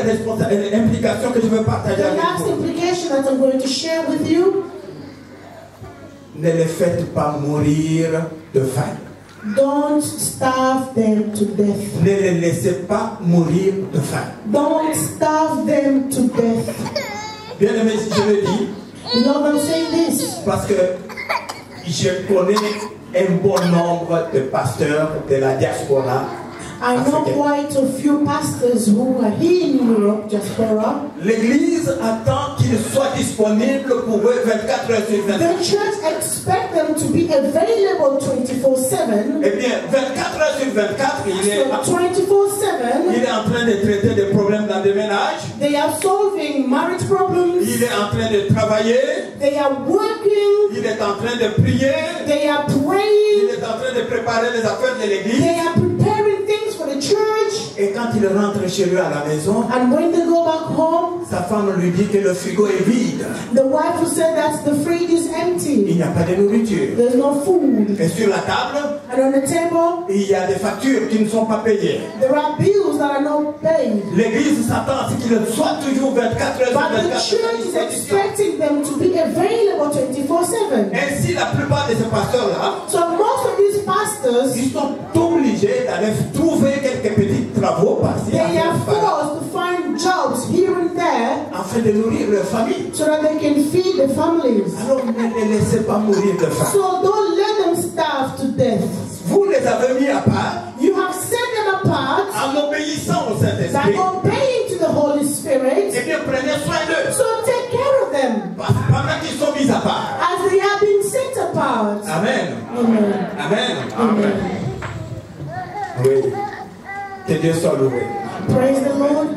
implication que je veux partager The avec last vous. implication that I'm going to share with you, Ne les faites pas mourir de faim. don't starve them to death. Ne les laissez pas mourir de faim. Don't starve them to death. Bien aimé, si je le dis, You know what I'm saying this? parce que je connais un bon nombre de pasteurs de la diaspora. I know africaine. quite a few pastors who are here in Europe, diaspora. L'Église attend qu'ils soient disponibles pour eux 24 heures sur 24. The church expect them to be available 24/7. Eh bien, 24 heures sur 24, il est So 24/7, en train de traiter des problèmes dans des ménages. they are solving marriage problems. Il est en train de travailler. They are working. Il est en train de prier. They are Il praying. est en train de préparer les affaires de l'Église. They are preparing things for the church. Et quand il rentre chez lui à la maison, And when they go back home, sa femme lui dit que le frigo est vide. the wife will say that the fridge is Il empty. n'y a pas de nourriture. There's no food. Et sur la table, And on the table, il y a des factures qui ne sont pas payées. there are bills that are not paid. L'Église s'attend à ce qu'il soit toujours 24 heures sur But the 24 church is heures. expecting them to be available 24/7. Ainsi, la plupart de ces pasteurs-là, So most of these pastors, ils sont obligés d'aller trouver quelques petits travaux par-ci, they are par-là, forced to find jobs here and there afin de nourrir leur famille. so that they can feed the families. Alors ne les laissez pas mourir de faim. So don't let them starve to death. Vous les avez mis à part You have set them apart en obéissant au by Saint-Esprit. obeying to the Holy Eh Spirit. bien, prenez soin d'eux. So take care of them Pendant qu'ils sont mis à part. as they have been set apart. Amen. Amen. Amen. Amen. Oui. Que Dieu soit loué. Praise the Lord.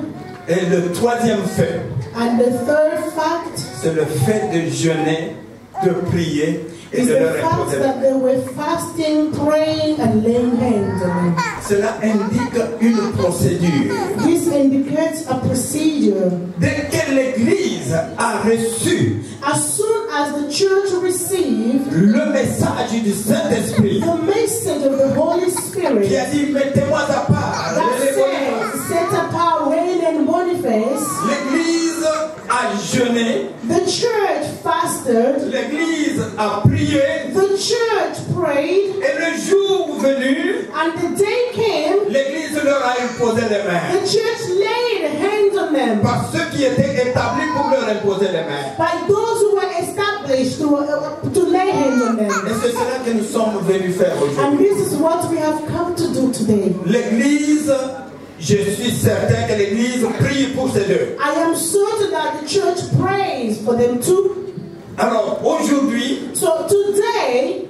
Et le troisième fait, And the third fact c'est le fait de jeûner, de prier et is de the leur fact imposer. that they were fasting, praying, and laying hands on them. Cela indique une procédure. This indicates a procedure. Dès que l'Église a reçu As soon as the church received le message du Saint-Esprit the message of the Holy Spirit qui a dit mettez-moi à part, that les Boniface. says, set apart Wayne and Boniface, L'Église a jeûné, the church fasted, l'Église a prié, the church prayed, et le jour venu, and the day came, l'Église leur a imposé les mains. the church laid hands on them Par ceux qui étaient établis pour leur imposer les mains. by those who were established to lay hands on Et them. c'est cela que nous sommes venus faire And aujourd'hui. this is what we have come to do today. L'Église, je suis certain que l'Église prie pour ces deux. I am certain that the church prays for them too. Alors aujourd'hui, So today,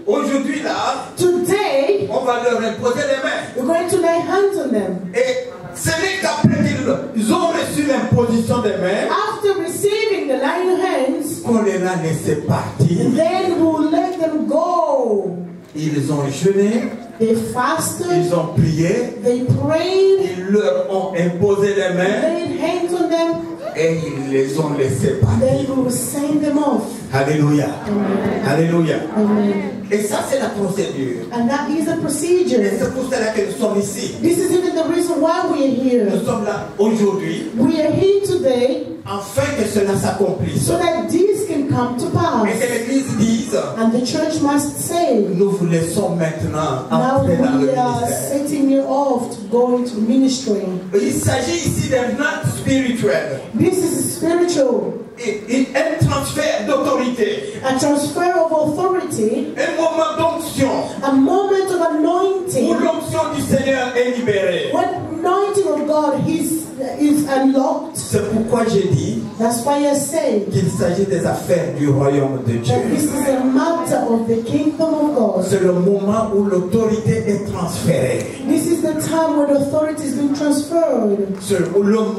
today, on va leur imposer les mains. we're going to lay hands on them. Et ce n'est qu'après qu'ils ont reçu l'imposition des mains After receiving the laying hands, qu'on les a laissés partir. then we'll let them go. Ils ont jeûné, They fasted, ils ont prié, they prayed, ils leur ont imposé les mains laid hands on them, et ils les ont laissés then partir. we will send them off. Alléluia. Amen. Alléluia. Amen. Et ça, c'est la procédure. And that is a Et procedure. c'est pour cela que nous sommes ici. This is even the reason why we are here. Nous sommes là aujourd'hui We are here today afin que cela s'accomplisse. so that this can come to Et pass. que l'Église dise, And the church must say, nous vous laissons maintenant now entrer dans le we are ministère. setting you off to go into ministry. Il s'agit ici d'un acte spirituel. This is spiritual. Et un transfert d'autorité. A transfer of authority, Un moment d'onction. a moment of Où anointing. l'onction du Seigneur est libérée. When anointing of God is unlocked, C'est pourquoi j'ai dit That's why I say qu'il s'agit des affaires du royaume de Dieu. that this is a matter of the kingdom of God. C'est le moment où l'autorité est transférée. This is the time when authority has been transferred. C'est le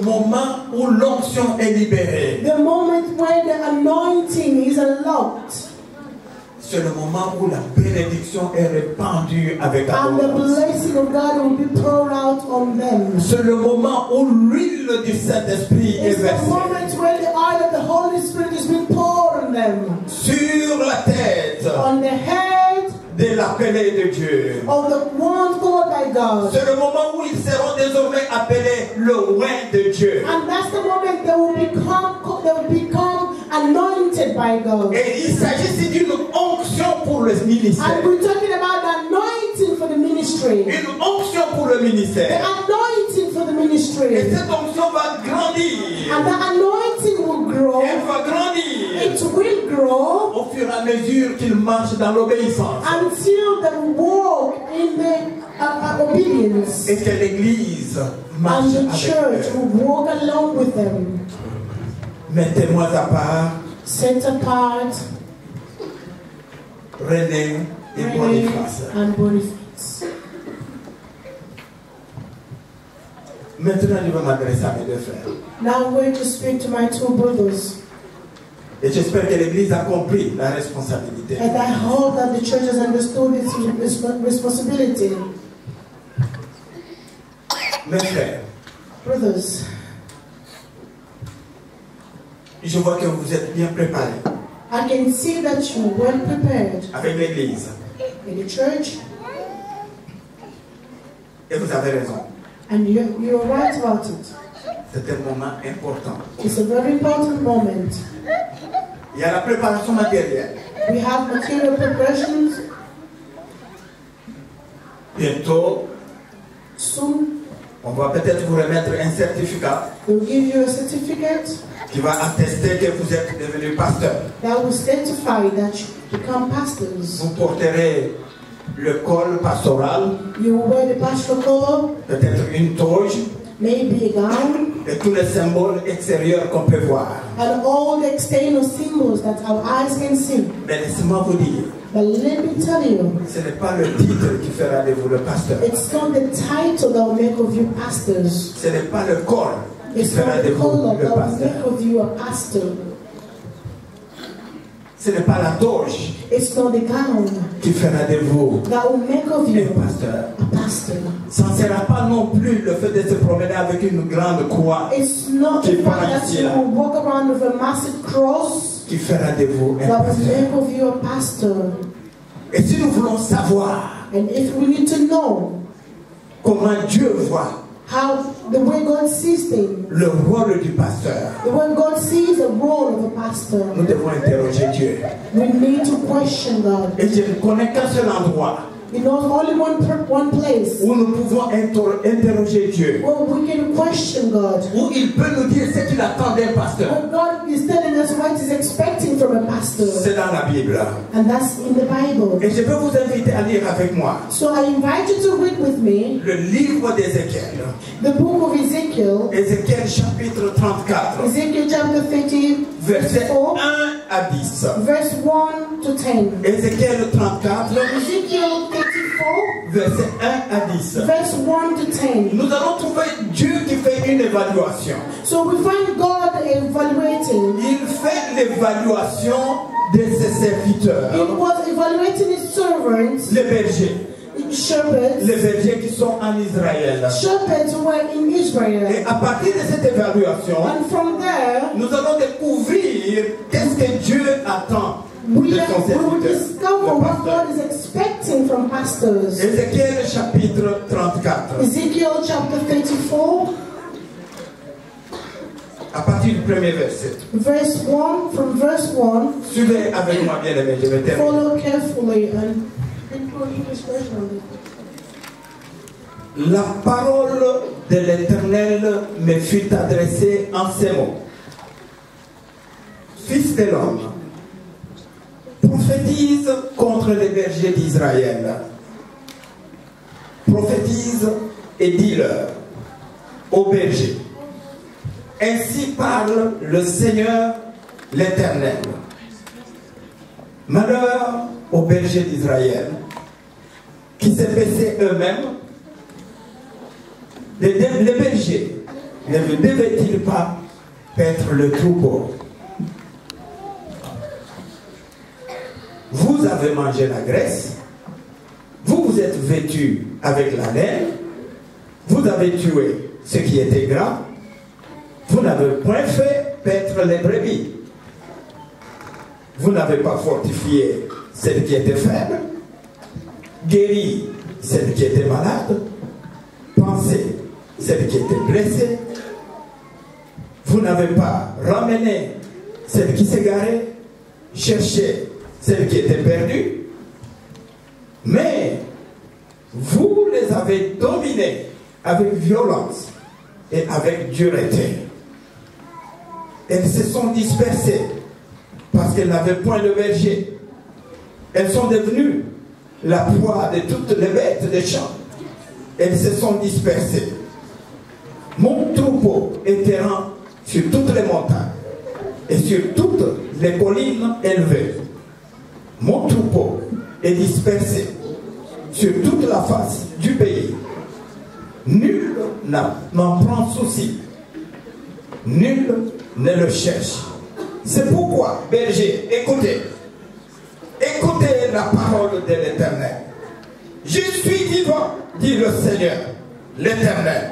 moment où l'onction est libérée. The moment when the anointing is unlocked. C'est le moment où la bénédiction est répandue avec And the abondance. blessing of God will be poured out on them. C'est le moment où l'huile du Saint-Esprit est It's the versée moment when the oil of the Holy Spirit is being poured on them. sur la tête On the head de l'appelé de Dieu. of the one called by God. C'est le moment où ils seront désormais appelés le roi de Dieu. And that's the moment they will become anointed by God. Et il s'agit ici d'une onction pour le ministère. And we're talking about the anointing for the ministry. Une onction pour le The ministère. anointing for the Et ministry. cette onction va grandir. And the anointing will grow. Elle va grandir It will grow au fur et à mesure qu'ils marchent dans l'obéissance. until they walk in the obedience. Et que l'Église marche And the avec church eux. will walk along with them. Mettez-moi à part Set apart René et René Boniface. and Boniface. Maintenant, je vais m'adresser à mes deux frères. Now I'm going to speak to my two brothers. Et j'espère que l'Église a compris la responsabilité. And I hope that the church has understood its responsibility. Mes frères, Brothers, je vois que vous êtes bien préparés I can see that you're well prepared avec l'Église. in the church, Et vous avez raison. and you're right about it. C'est un moment important. It's a very important moment. Il y a la préparation matérielle. We have material preparations. Bientôt, Soon, on va peut-être vous remettre un certificat we'll give you a certificate qui va attester que vous êtes devenu pasteur. that will certify that you become pastors. Vous porterez le col pastoral, You will wear the pastoral collar, peut-être une toge maybe a gown, et tous les symboles extérieurs qu'on peut voir. and all the external symbols that our eyes can see. Mais laissez-moi vous dire, But let me tell you, ce n'est pas le titre qui fera de vous le pasteur. it's not the title that will make of you pastors. Ce n'est pas le col qui It's fera not de the vous color le that will pasteur. make of you a pastor. Ce n'est pas la toge It's not the gown qui fera de vous that will make of un you pasteur. a pastor. Ça ne sera pas non plus le fait de se promener avec une grande croix It's not the fact that you will walk around with a massive cross qui fera de vous un that will pasteur. make of you a pastor. Et si nous voulons savoir And if we need to know comment Dieu voit how the way God sees things, le rôle du pasteur, the way God sees the role of a pastor, nous devons interroger Dieu. we need to question God. Et je ne connais qu'un seul endroit You know, only one place où nous pouvons interroger Dieu, where we can question God. où il peut nous dire ce qu'il attend d'un pasteur. Where God is telling us what He's expecting from a pastor. C'est dans la Bible. And that's in the Bible. Et je peux vous inviter à lire avec moi So I invite you to read with me le livre d'Ézéchiel. the book of Ezekiel, Ézéchiel chapitre 34, Ezekiel chapter 30, versets verse 4, 1 à 10. verse 1 to 10. Ézéchiel 34, Ezekiel 34, versets 1 à 10. verse 1 to 10. Nous allons trouver Dieu qui fait une évaluation. So we find God evaluating. Il fait l'évaluation de ses serviteurs, He was evaluating His servants, les bergers, shepherds, les bergers qui sont en Israël. shepherds who were in Et Israel. à partir de cette évaluation, And from there, nous allons découvrir qu'est-ce que Dieu attend we de son will serviteur. discover le what pasteur. God is expecting from pastors. Ézéchiel chapitre 34, Ezekiel chapter 34, à partir du premier verset. verse 1, from verse 1, Suivez avec moi, bien aimé, je vais terminer. follow carefully and include English version of it. La parole de l'Éternel me fut adressée en ces mots. Fils de l'homme, prophétise contre les bergers d'Israël. Prophétise et dis-leur aux bergers. Ainsi parle le Seigneur l'Éternel. Malheur aux bergers d'Israël qui se paissaient eux-mêmes. Les bergers ne devaient-ils pas paître le troupeau? Vous avez mangé la graisse, vous vous êtes vêtus avec la laine, vous avez tué ce qui était gras, vous n'avez point fait paître les brebis. Vous n'avez pas fortifié celle qui était faible, guéri celle qui était malade, pansé celle qui était blessée. Vous n'avez pas ramené celle qui s'égarait, cherché celle qui était perdue, mais vous les avez dominés avec violence et avec dureté. Elles se sont dispersées parce qu'elles n'avaient point de berger. Elles sont devenues la proie de toutes les bêtes des champs. Elles se sont dispersées. Mon troupeau est errant sur toutes les montagnes et sur toutes les collines élevées. Mon troupeau est dispersé sur toute la face du pays. Nul n'en prend souci. Nul ne le cherche. C'est pourquoi, berger, écoutez. Écoutez la parole de l'Éternel. Je suis vivant, dit le Seigneur, l'Éternel.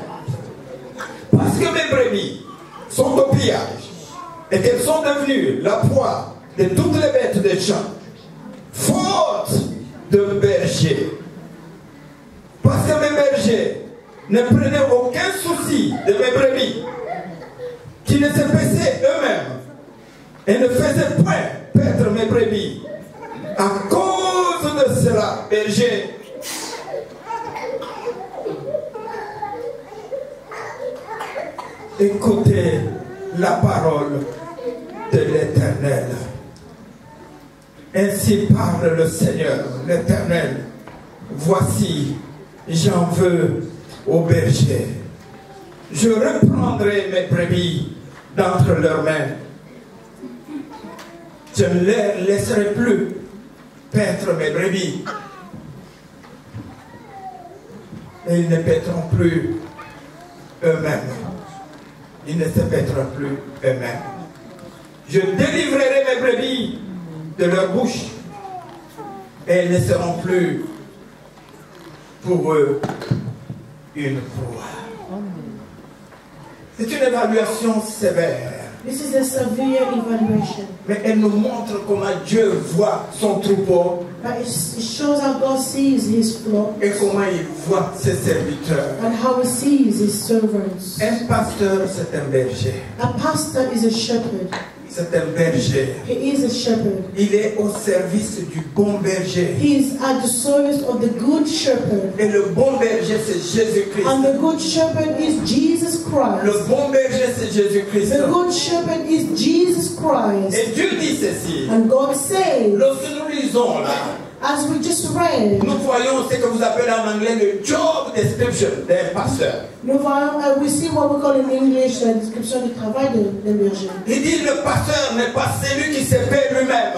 Parce que mes brebis sont au pillage et qu'elles sont devenues la proie de toutes les bêtes des champs, faute de berger. Parce que mes bergers ne prenaient aucun souci de mes brebis, qui ne se paissaient eux-mêmes et ne faisaient point paître mes brebis. À cause de cela, berger, écoutez la parole de l'Éternel. Ainsi parle le Seigneur, l'Éternel. Voici, j'en veux aux bergers. Je reprendrai mes brebis d'entre leurs mains. Je ne les laisserai plus paître mes brebis. Et ils ne paîtront plus eux-mêmes. Ils ne se paîtront plus eux-mêmes. Je délivrerai mes brebis de leur bouche. Et elles ne seront plus pour eux une proie. C'est une évaluation sévère. This is a severe evaluation. Mais elle nous montre comment Dieu voit son troupeau. But it shows how God sees his flock. Et comment il voit ses serviteurs. And how he sees his servants. Un pasteur, c'est un berger. A pastor is a shepherd. C'est un berger. He is a shepherd. Il est au service du bon berger. He is at the service of the good shepherd. Et le bon berger, c'est Jésus-Christ. And the good shepherd is Jesus Christ. Le bon berger, c'est Jésus-Christ. The good shepherd is Jesus Christ. Et Dieu dit ceci. And God says, lorsque nous lisons là, as we just read, nous voyons ce que vous appelez en anglais le job description d'un pasteur. We see what we call in English la description du travail d'un berger. Il dit le pasteur n'est pas celui qui se paie lui-même.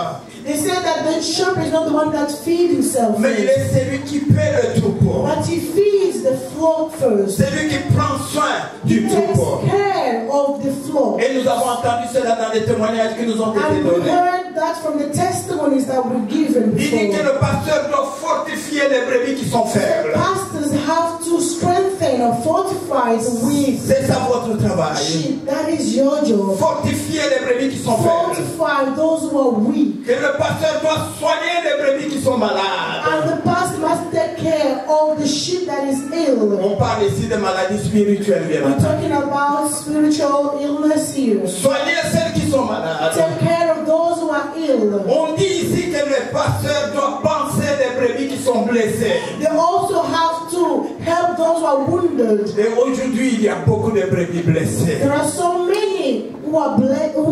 They say that the shepherd is not the one that feeds himself. Mais il est celui qui paie le troupeau. But he feeds the flock first. C'est lui qui prend soin du troupeau. He takes care of the flock. Et nous avons entendu cela dans les témoignages qui nous ont été And we donnés. heard that from the testimonies that were given Il dit que before. le pasteur doit fortifier les brebis qui sont faibles. Pastors have to strengthen or fortify the weak C'est ça votre travail. sheep. That is your job. Fortifier les brebis qui sont faibles. Fortify those who are weak. Que le pasteur doit soigner les brebis qui sont malades. And the pastor must take care of the sheep that is ill. On parle ici de maladies spirituelles, bien We're entendu. talking about spiritual illness here. Soigner celles qui sont malades. Take care of those who are ill. On dit ici que le pasteur doit penser les brebis qui sont blessées. They also have to help those who are wounded. Et aujourd'hui, il y a beaucoup de brebis blessées. There are so many who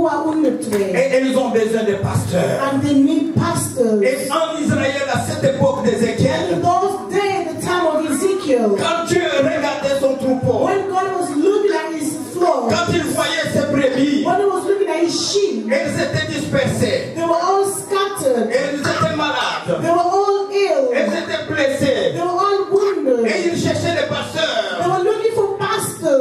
are wounded today. Et elles ont besoin de pasteurs. And they need pastors. Et en Israël, à cette époque In d'Ézéchiel, those days, the time of Ezekiel, quand Dieu regardait son troupeau, when God was looking at his flock, quand il voyait Elles étaient dispersées. They were all scattered. Elles étaient malades. They were all ill. Elles étaient blessées. They were all wounded. Et ils cherchaient des They pasteurs. were looking for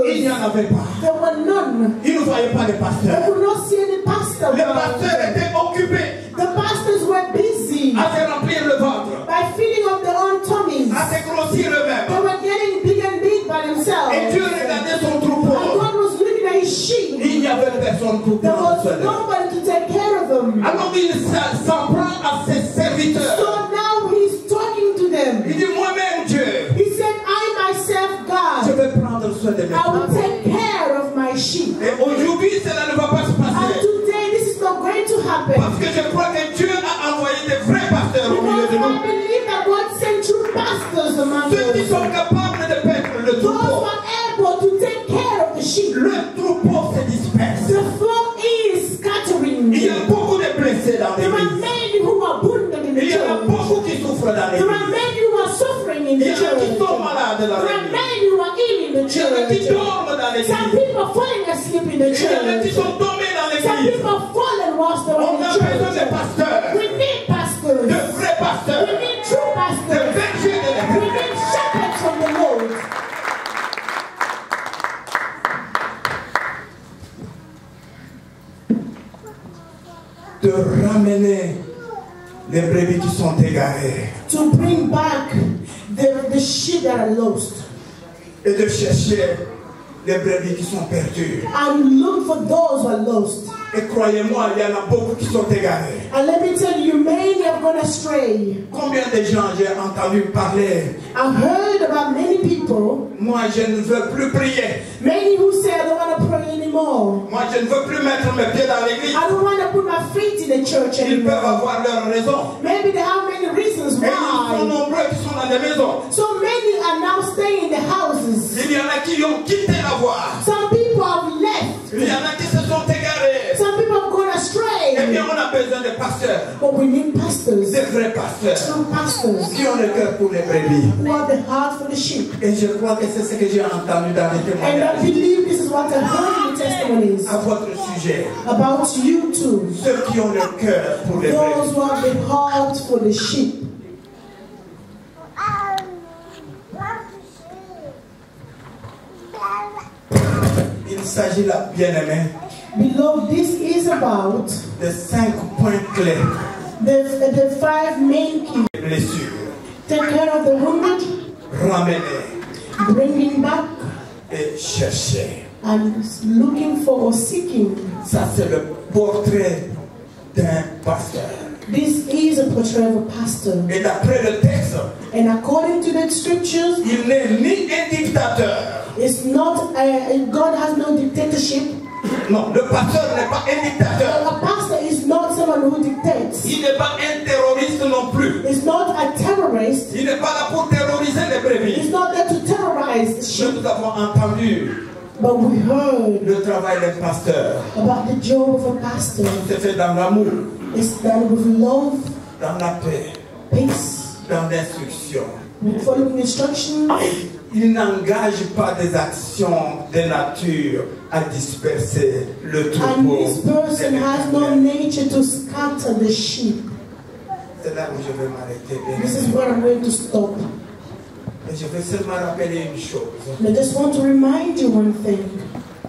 Il n'y pastors. en avait pas. There were none. Ils ne voyaient pas de They pasteurs. could not see any pastor. Les around. pasteurs étaient occupés The pastors were busy à se remplir le ventre, by feeding up their own tummies. à se grossir They eux-mêmes. were getting big and big by themselves. Et Dieu regardait son And troupeau. God was looking at his sheep. Il n'y avait personne pour There prendre was soin d'eux. nobody to take care of them. Alors il s'en prend à ses serviteurs. So now he's talking to Il them. dit, moi-même Dieu, He said, I myself, je God, vais prendre soin de mes I will troupeaux. take care of my sheep. Et aujourd'hui, cela ne va pas se And passer. today this is not going to happen. Parce que je crois que Dieu a envoyé des vrais pasteurs au milieu Because de I nous. believe that God sent true pastors among Ceux qui us. sont capables de perdre le Those troupeau. who are able to take care of the sheep. Le troupeau se disperse. The flock is scattering. Il y a beaucoup de blessés dans There are l'église. many who are wounded in the Il y en a church. beaucoup qui souffrent dans There are l'église. many who are suffering in Il y the en a qui church. sont malades dans There are l'église. many who are ill in the Il y en a qui church. dorment dans Some l'église. people are falling asleep in the Il y en a qui church. sont tombés dans Some l'église. people are fallen whilst they're On in a the besoin de church. pasteurs. We need pastors. De vrais We pasteurs. need true De pastors. bergers de We l'église. need shepherds from the Lord. De ramener les brebis qui sont égarées. To bring back the sheep that are lost. Et de chercher les brebis qui sont perdues. And look for those who are lost. Et croyez-moi, il y en a beaucoup qui sont égarés. And let me tell you, many have gone astray. Combien de gens j'ai entendu parler? I've heard about many people, Moi, je ne veux plus prier. many who say, I don't want to pray anymore. Moi, je ne veux plus mettre mes pieds dans l'église. I don't want to put my feet in the church Ils peuvent anymore. avoir leurs raisons. Maybe they have many reasons Et ils sont why. nombreux qui sont dans des maisons. So many are now staying in the houses. Il y en a qui ont quitté la voie. Some people have left. Il y en a qui se sont égarés. Some people have gone Eh astray. bien, on a besoin de pasteurs. But we need pastors, Des vrais pasteurs. true pastors, Qui ont le cœur pour les brebis. who have the heart for the sheep. Et je crois que c'est ce que j'ai entendu dans les And I témoignages. believe this is what I heard in the testimonies À votre sujet. about you too. Ceux qui ont le cœur pour les Those brebis. who have the heart for the sheep. Il s'agit là, bien-aimés, Beloved, this is about de 5 points clés. the five main keys. Les blessures. Take care of the wounded, Ramener bringing back, et chercher. and looking for or seeking. Ça, c'est le portrait d'un pasteur. This is a portrait of a pastor. Et d'après le texte, And according to the scriptures, il n'est ni un dictateur. it's not God has no dictatorship. Non, le pasteur n'est pas un dictateur. A pastor is not someone who dictates. Il n'est pas un terroriste non plus. He's not a terrorist. Il n'est pas là pour terroriser les brebis. He's not there to terrorize the sheep. Nous avons entendu But we heard le travail d'un pasteur. about the job of a pastor. C'est fait dans l'amour, It's done with love, dans la paix, peace, dans l'instruction. with following instructions. Il n'engage pas des actions de nature à disperser le And troupeau. this person has no nature to scatter the sheep. C'est là où je vais m'arrêter. This is where I'm going to stop. Et je vais seulement rappeler une chose. And I just want to remind you one thing.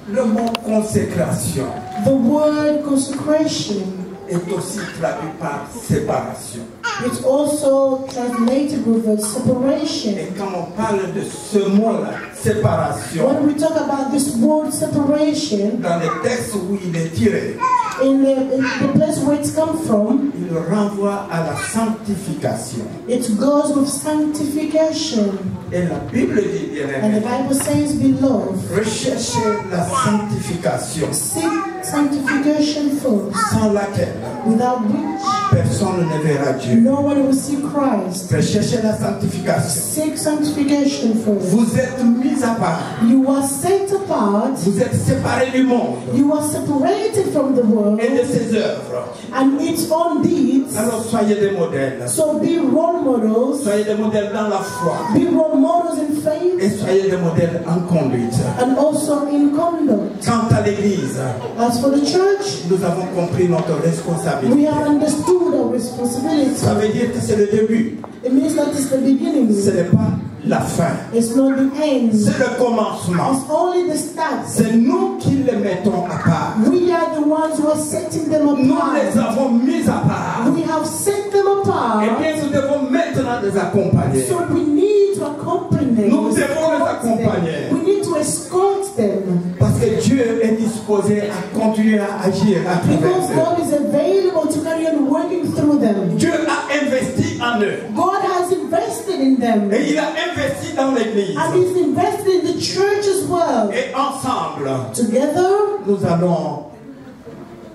Le mot consécration The word consecration, est aussi traduit par séparation. it's also translated with a separation. Et quand on parle de ce mot-là, séparation, When we talk about this word separation, dans les textes où il est tiré, in the place where it's come from, il renvoie à la sanctification. it goes with sanctification. Et la Bible dit, bien And the aimé, Bible says, beloved, recherchez la sanctification, seek sanctification first, sans laquelle without which personne ne verra Dieu. no one will see Christ. Recherchez la sanctification. Seek sanctification first. Vous êtes mis à part. You are set apart. Vous êtes séparés du monde You are separated from the world et de ses œuvres. and its own deeds. Alors soyez des modèles. So be role models. Soyez des modèles dans la foi Be role models in faith et Et soyez des modèles en conduite. and also in conduct. Quant à l'Église, As for the church, nous avons compris notre we responsabilité. have understood our responsibility. Ça veut dire que c'est le début. It means that it's the beginning. Ce n'est pas la fin. It's not the end. C'est le commencement. It's only the start. C'est nous qui les mettons à part. We are the ones who are setting them Nous les apart. avons mis à part. We have set them Et apart. bien, nous devons maintenant les accompagner. So we need to accompany them. Nous devons les accompagner. We need to escort them. Parce que Dieu est disposé à continuer à agir à travers Because eux. God is available to carry on working through them. Dieu a investi en eux. God has invested in them. Et il a investi dans l'Église. And He's invested in the church as well. Et ensemble, Together, nous allons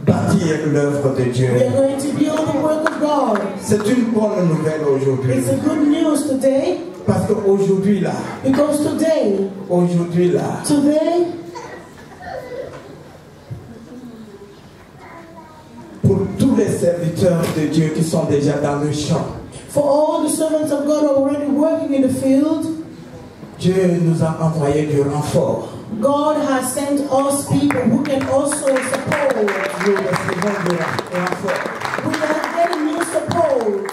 bâtir l'œuvre de Dieu. we are going to build the work of God. C'est une bonne nouvelle aujourd'hui. It's a good news today. Parce qu'aujourd'hui là, Because today, pour tous les serviteurs de Dieu qui sont déjà dans le champ, for all the servants of God who are already working in the field, Dieu nous a envoyé du renfort. God has sent us people who can also support. Nous recevons du renfort. We are getting new support.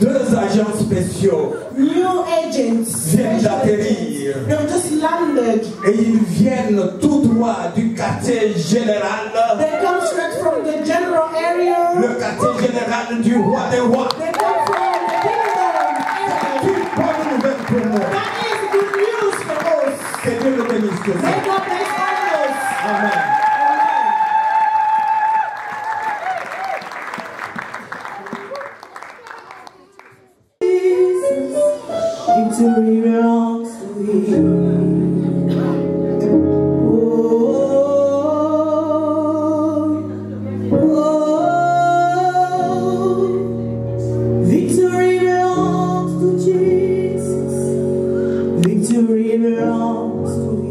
2 agents spéciaux New agents viennent d'atterrir. they've just landed. Et ils viennent tout droit du quartier général. They come straight from the general area. Le quartier général du roi des rois. They come from the kingdom area. C'est une bonne nouvelle pour nous. That is good news for us. Que Dieu le bénisse de ça. May God bless all of us. Amen. Victory belongs to Him. Victory belongs to Jesus. Victory belongs to Him.